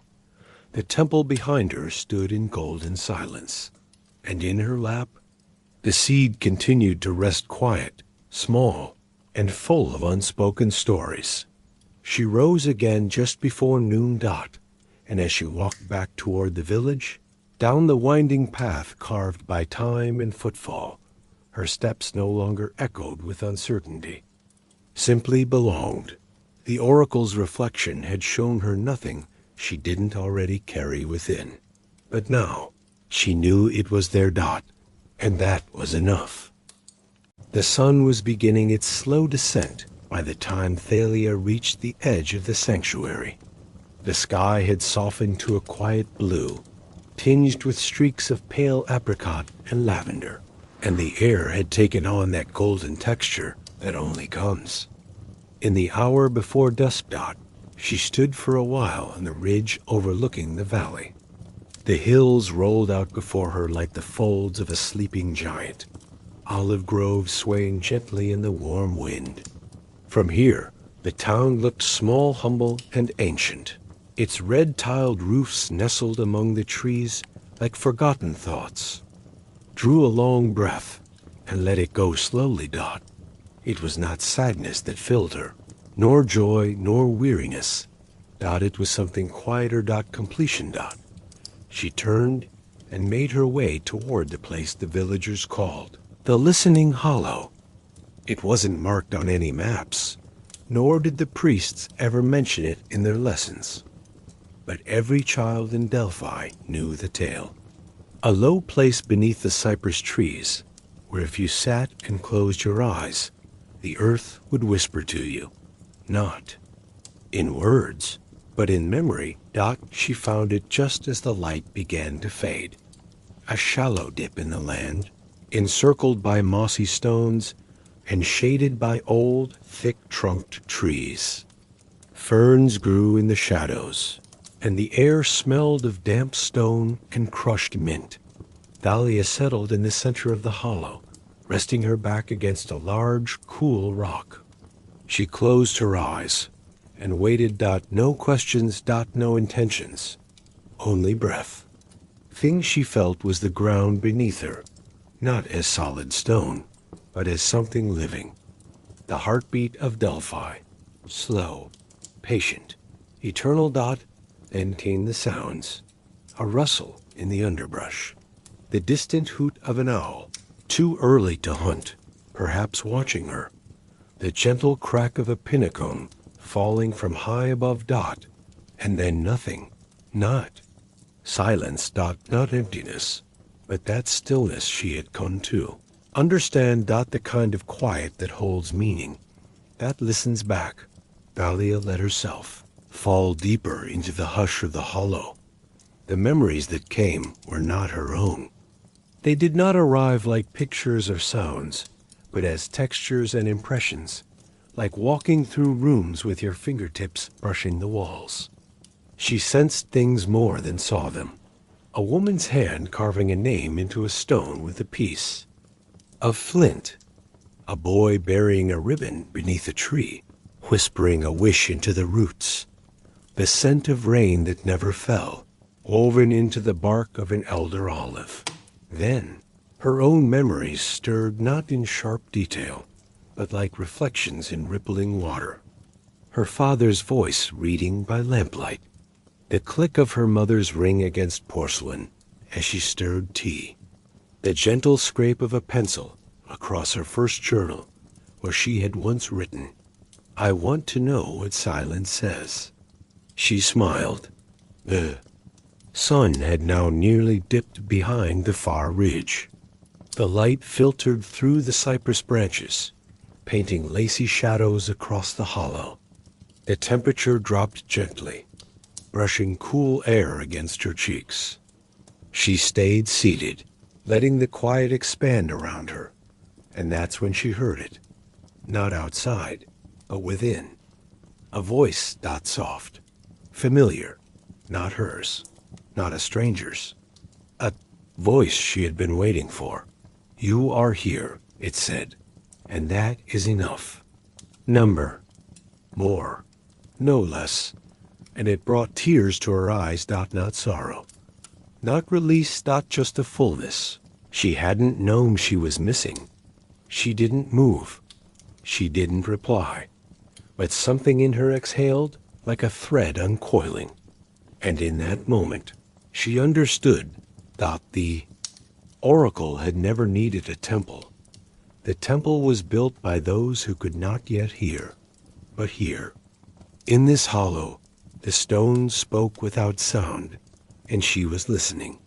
The temple behind her stood in golden silence. and in her lap, the seed continued to rest quiet, small, and full of unspoken stories. She rose again just before noon dot, and as she walked back toward the village, down the winding path carved by time and footfall, her steps no longer echoed with uncertainty, simply belonged. The oracle's reflection had shown her nothing she didn't already carry within. But now she knew it was there, Dot, and that was enough. The sun was beginning its slow descent by the time Thalia reached the edge of the sanctuary. The sky had softened to a quiet blue, tinged with streaks of pale apricot and lavender, and the air had taken on that golden texture that only comes. In the hour before dusk, Dot, she stood for a while on the ridge overlooking the valley. The hills rolled out before her like the folds of a sleeping giant, olive groves swaying gently in the warm wind. From here, the town looked small, humble, and ancient. Its red-tiled roofs nestled among the trees like forgotten thoughts. Drew a long breath and let it go slowly, Dot. It was not sadness that filled her, nor joy, nor weariness. Dot, it was something quieter, Dot, completion, Dot. She turned and made her way toward the place the villagers called the Listening Hollow. It wasn't marked on any maps, nor did the priests ever mention it in their lessons. But every child in Delphi knew the tale. A low place beneath the cypress trees, where if you sat and closed your eyes, the earth would whisper to you, not in words, but in memory. Dot, she found it just as the light began to fade. A shallow dip in the land, encircled by mossy stones and shaded by old, thick-trunked trees. Ferns grew in the shadows, and the air smelled of damp stone and crushed mint. Thalia settled in the center of the hollow, resting her back against a large, cool rock. She closed her eyes and waited. No questions, no intentions, only breath. Thing she felt was the ground beneath her, not as solid stone, but as something living. The heartbeat of Delphi, slow, patient, eternal. Then came the sounds, a rustle in the underbrush, the distant hoot of an owl, too early to hunt, perhaps watching her, the gentle crack of a pinnacone falling from high above. And then nothing, not silence. Not emptiness, but that stillness she had come to understand. The kind of quiet that holds meaning, that listens back. Thalia let herself fall deeper into the hush of the hollow. The memories that came were not her own. They did not arrive like pictures or sounds, but as textures and impressions, like walking through rooms with your fingertips brushing the walls. She sensed things more than saw them. A woman's hand carving a name into a stone with a piece of flint. A boy burying a ribbon beneath a tree, whispering a wish into the roots. The scent of rain that never fell, woven into the bark of an elder olive. Then, her own memories stirred not in sharp detail, but like reflections in rippling water. Her father's voice reading by lamplight, the click of her mother's ring against porcelain as she stirred tea, the gentle scrape of a pencil across her first journal where she had once written, "I want to know what silence says." She smiled. The sun had now nearly dipped behind the far ridge. The light filtered through the cypress branches, painting lacy shadows across the hollow. The temperature dropped gently, brushing cool air against her cheeks. She stayed seated, letting the quiet expand around her, and that's when she heard it. Not outside, but within. A voice, soft, familiar, not hers, not a stranger's. A voice she had been waiting for. "You are here," it said, "and that is enough. Number, more, no less." And it brought tears to her eyes. Not sorrow, not release. Just a fullness, She hadn't known she was missing. She didn't move. She didn't reply. But something in her exhaled like a thread uncoiling. And in that moment, she understood that the oracle had never needed a temple. The temple was built by those who could not yet hear. But here, in this hollow, the stones spoke without sound, and she was listening.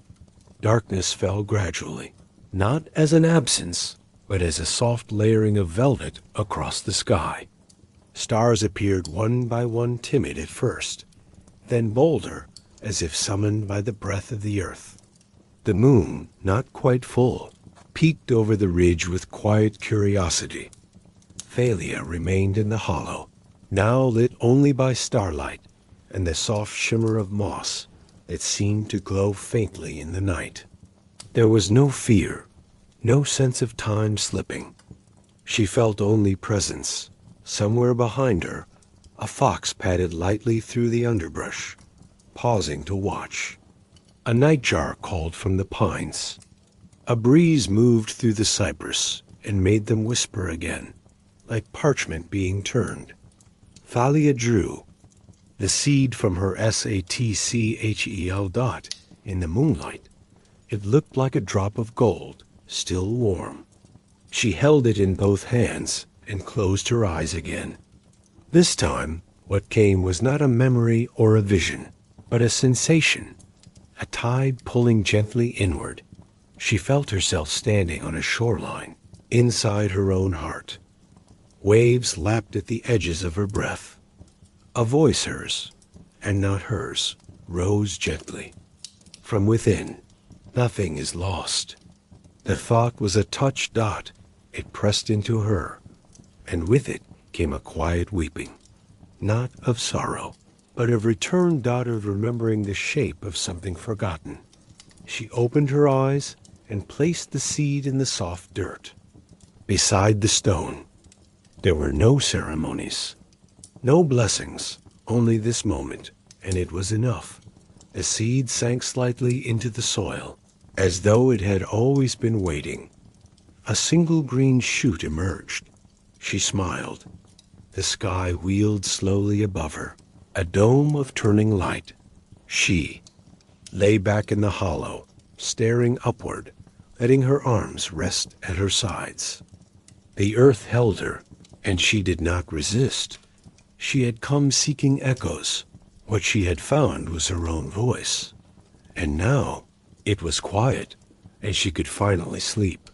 Darkness fell gradually, not as an absence, but as a soft layering of velvet across the sky. Stars appeared one by one, timid at first, then bolder, as if summoned by the breath of the earth. The moon, not quite full, peeked over the ridge with quiet curiosity. Thalia remained in the hollow, now lit only by starlight and the soft shimmer of moss that seemed to glow faintly in the night. There was no fear, no sense of time slipping. She felt only presence. Somewhere behind her, a fox padded lightly through the underbrush, pausing to watch. A nightjar called from the pines. A breeze moved through the cypress and made them whisper again, like parchment being turned. Thalia drew the seed from her SATCHEL dot in the moonlight. It looked like a drop of gold, still warm. She held it in both hands and closed her eyes again. This time, what came was not a memory or a vision, but a sensation, a tide pulling gently inward. She felt herself standing on a shoreline, inside her own heart. Waves lapped at the edges of her breath. A voice, hers, and not hers, rose gently. From within, nothing is lost. The thought was a touch dot. It pressed into her, and with it came a quiet weeping, not of sorrow, but of returned dot of remembering the shape of something forgotten. She opened her eyes and placed the seed in the soft dirt, beside the stone. There were no ceremonies, no blessings, only this moment, and it was enough. The seed sank slightly into the soil, as though it had always been waiting. A single green shoot emerged. She smiled. The sky wheeled slowly above her, a dome of turning light. She lay back in the hollow, staring upward, letting her arms rest at her sides. The earth held her, and she did not resist. She had come seeking echoes. What she had found was her own voice. And now it was quiet, and she could finally sleep.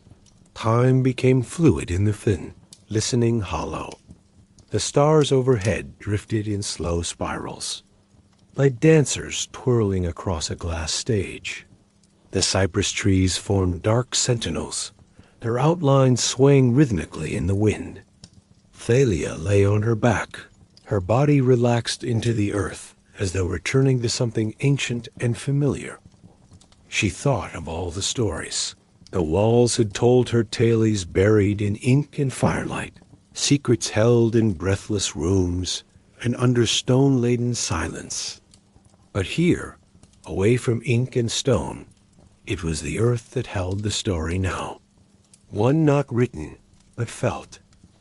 Time became fluid in the fin, listening hollow. The stars overhead drifted in slow spirals, like dancers twirling across a glass stage. The cypress trees formed dark sentinels, their outlines swaying rhythmically in the wind. Thalia lay on her back, her body relaxed into the earth, as though returning to something ancient and familiar. She thought of all the stories. The walls had told her tales buried in ink and firelight, secrets held in breathless rooms and under stone-laden silence. But here, away from ink and stone, it was the earth that held the story now. One not written, but felt.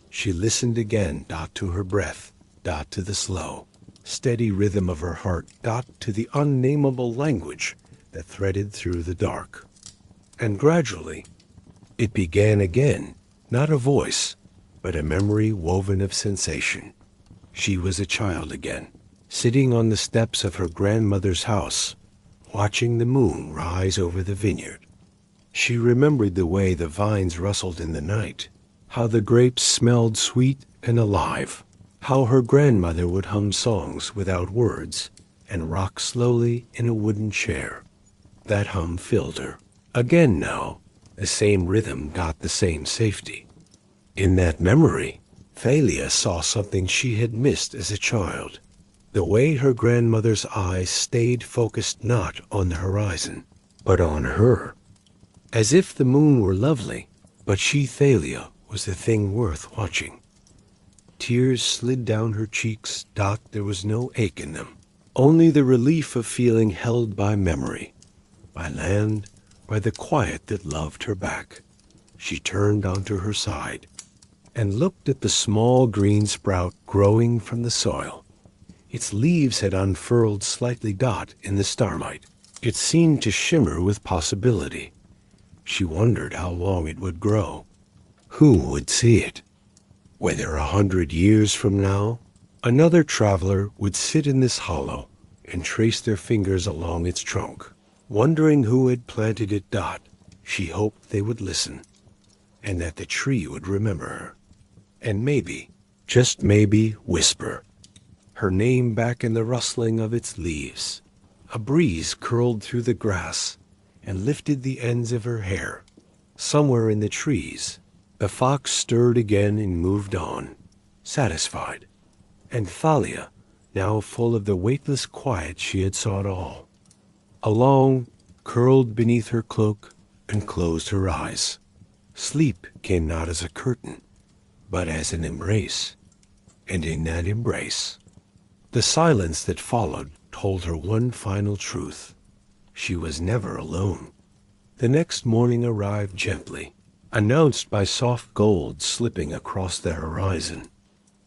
She listened again, dot to her breath, dot to the slow, steady rhythm of her heart, dot to the unnameable language that threaded through the dark. And gradually, it began again, not a voice, but a memory woven of sensation. She was a child again, sitting on the steps of her grandmother's house, watching the moon rise over the vineyard. She remembered the way the vines rustled in the night, how the grapes smelled sweet and alive, how her grandmother would hum songs without words and rock slowly in a wooden chair. That hum filled her. Again now, the same rhythm got the same safety. In that memory, Thalia saw something she had missed as a child. The way her grandmother's eyes stayed focused not on the horizon, but on her. As if the moon were lovely, but she, Thalia, was the thing worth watching. Tears slid down her cheeks, dot there was no ache in them, only the relief of feeling held by memory, by land, by the quiet that loved her back. She turned onto her side and looked at the small green sprout growing from the soil. Its leaves had unfurled slightly in the starlight. It seemed to shimmer with possibility. She wondered how long it would grow. Who would see it? Whether 100 years from now, another traveler would sit in this hollow and trace their fingers along its trunk. Wondering who had planted it, she hoped they would listen, and that the tree would remember her. And maybe, just maybe, whisper her name back in the rustling of its leaves. A breeze curled through the grass and lifted the ends of her hair. Somewhere in the trees, the fox stirred again and moved on, satisfied, and Thalia, now full of the weightless quiet she had sought all, alone, curled beneath her cloak and closed her eyes. Sleep came not as a curtain, but as an embrace, and in that embrace, the silence that followed told her one final truth. She was never alone. The next morning arrived gently, announced by soft gold slipping across the horizon.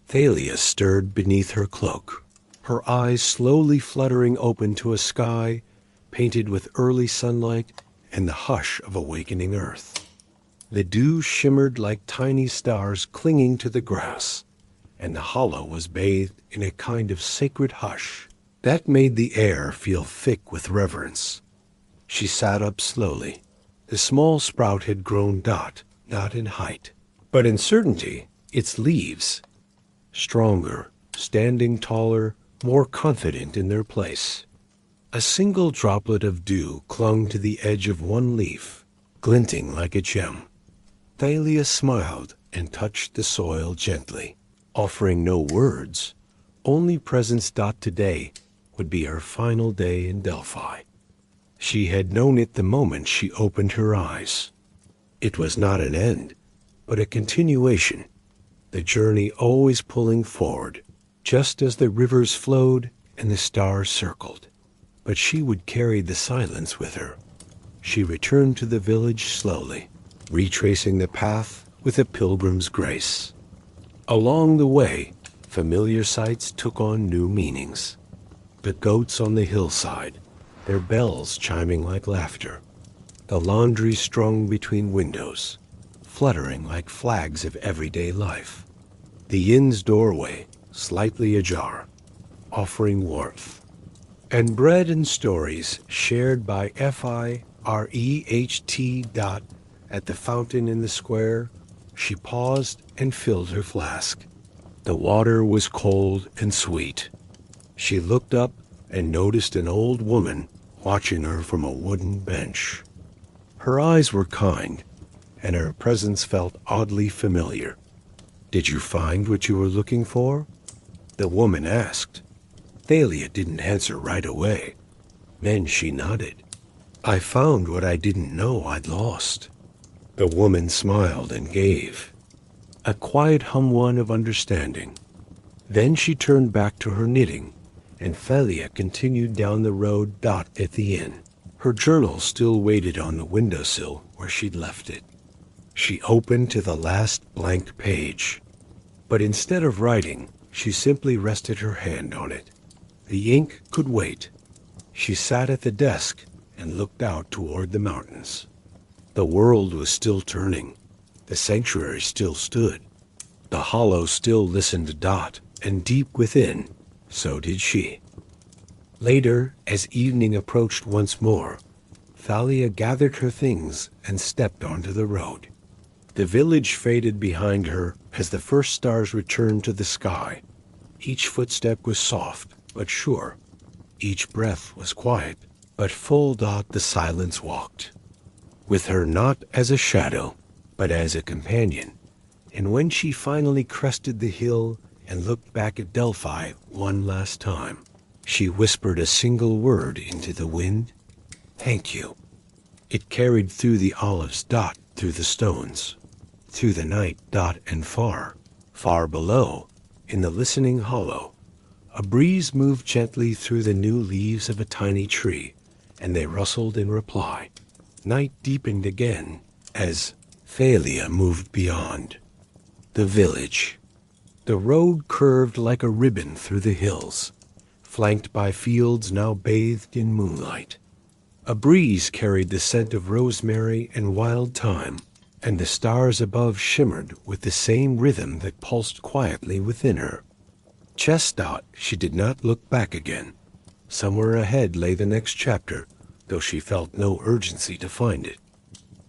Thalia stirred beneath her cloak, her eyes slowly fluttering open to a sky painted with early sunlight and the hush of awakening earth. The dew shimmered like tiny stars clinging to the grass, and the hollow was bathed in a kind of sacred hush that made the air feel thick with reverence. She sat up slowly. The small sprout had grown not in height, but in certainty. Its leaves, stronger, standing taller, more confident in their place. A single droplet of dew clung to the edge of one leaf, glinting like a gem. Thalia smiled and touched the soil gently, offering no words, only presence. Today would be her final day in Delphi. She had known it the moment she opened her eyes. It was not an end, but a continuation, the journey always pulling forward, just as the rivers flowed and the stars circled. But she would carry the silence with her. She returned to the village slowly, retracing the path with a pilgrim's grace. Along the way, familiar sights took on new meanings. The goats on the hillside, their bells chiming like laughter. The laundry strung between windows, fluttering like flags of everyday life. The inn's doorway, slightly ajar, offering warmth. And bread and stories shared by Fireht. At the fountain in the square, she paused and filled her flask. The water was cold and sweet. She looked up and noticed an old woman watching her from a wooden bench. Her eyes were kind, and her presence felt oddly familiar. "Did you find what you were looking for?" the woman asked. Thalia didn't answer right away. Then she nodded. "I found what I didn't know I'd lost." The woman smiled and gave a quiet hum of understanding. Then she turned back to her knitting, and Thalia continued down the road. At the inn, her journal still waited on the windowsill where she'd left it. She opened to the last blank page, but instead of writing, she simply rested her hand on it. The ink could wait. She sat at the desk and looked out toward the mountains. The world was still turning. The sanctuary still stood. The hollow still listened. And deep within, so did she. Later, as evening approached once more, Thalia gathered her things and stepped onto the road. The village faded behind her as the first stars returned to the sky. Each footstep was soft but sure. Each breath was quiet but full. The silence walked with her not as a shadow, but as a companion. And when she finally crested the hill and looked back at Delphi one last time, she whispered a single word into the wind: "Thank you." It carried through the olives. Through the stones, through the night. And far, far below, in the listening hollow, a breeze moved gently through the new leaves of a tiny tree, and they rustled in reply. night deepened again as Thalia moved beyond. The village. The road curved like a ribbon through the hills, flanked by fields now bathed in moonlight. A breeze carried the scent of rosemary and wild thyme, and the stars above shimmered with the same rhythm that pulsed quietly within her. Chest out, she did not look back again. Somewhere ahead lay the next chapter, though she felt no urgency to find it.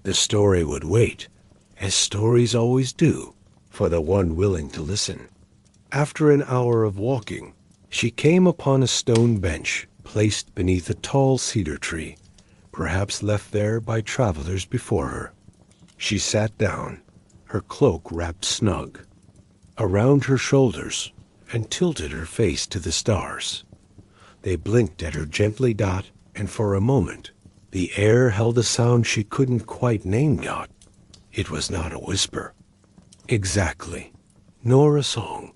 The story would wait, as stories always do, for the one willing to listen. After an hour of walking, she came upon a stone bench placed beneath a tall cedar tree, perhaps left there by travelers before her. She sat down, her cloak wrapped snug around her shoulders, and tilted her face to the stars. They blinked at her gently, Dot, and for a moment the air held a sound she couldn't quite name, Dot. It was not a whisper, exactly, nor a song,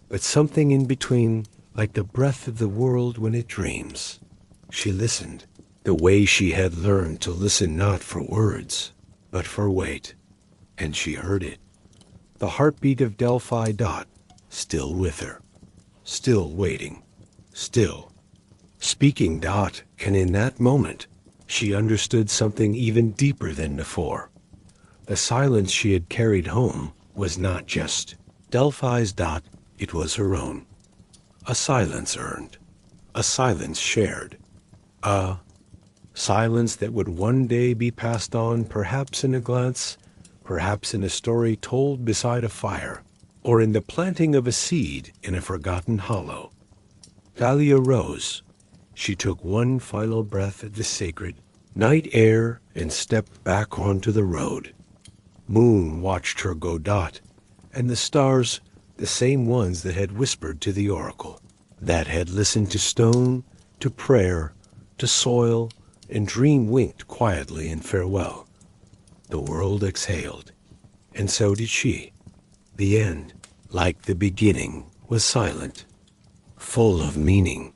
but something in between, like the breath of the world when it dreams. She listened, the way she had learned to listen, not for words, but for weight, and she heard it. The heartbeat of Delphi, Dot, still with her, still waiting, still speaking, Dot, and in that moment she understood something even deeper than before. The silence she had carried home was not just Delphi's, Dot, it was her own. A silence earned, a silence shared, a silence that would one day be passed on, perhaps in a glance, perhaps in a story told beside a fire, or in the planting of a seed in a forgotten hollow. Thalia rose. She took one final breath of the sacred night air and stepped back onto the road. Moon watched her go, Dot, and the stars, the same ones that had whispered to the oracle, that had listened to stone, to prayer, to soil, and dream winked quietly in farewell. The world exhaled, and so did she. The end, like the beginning, was silent, full of meaning,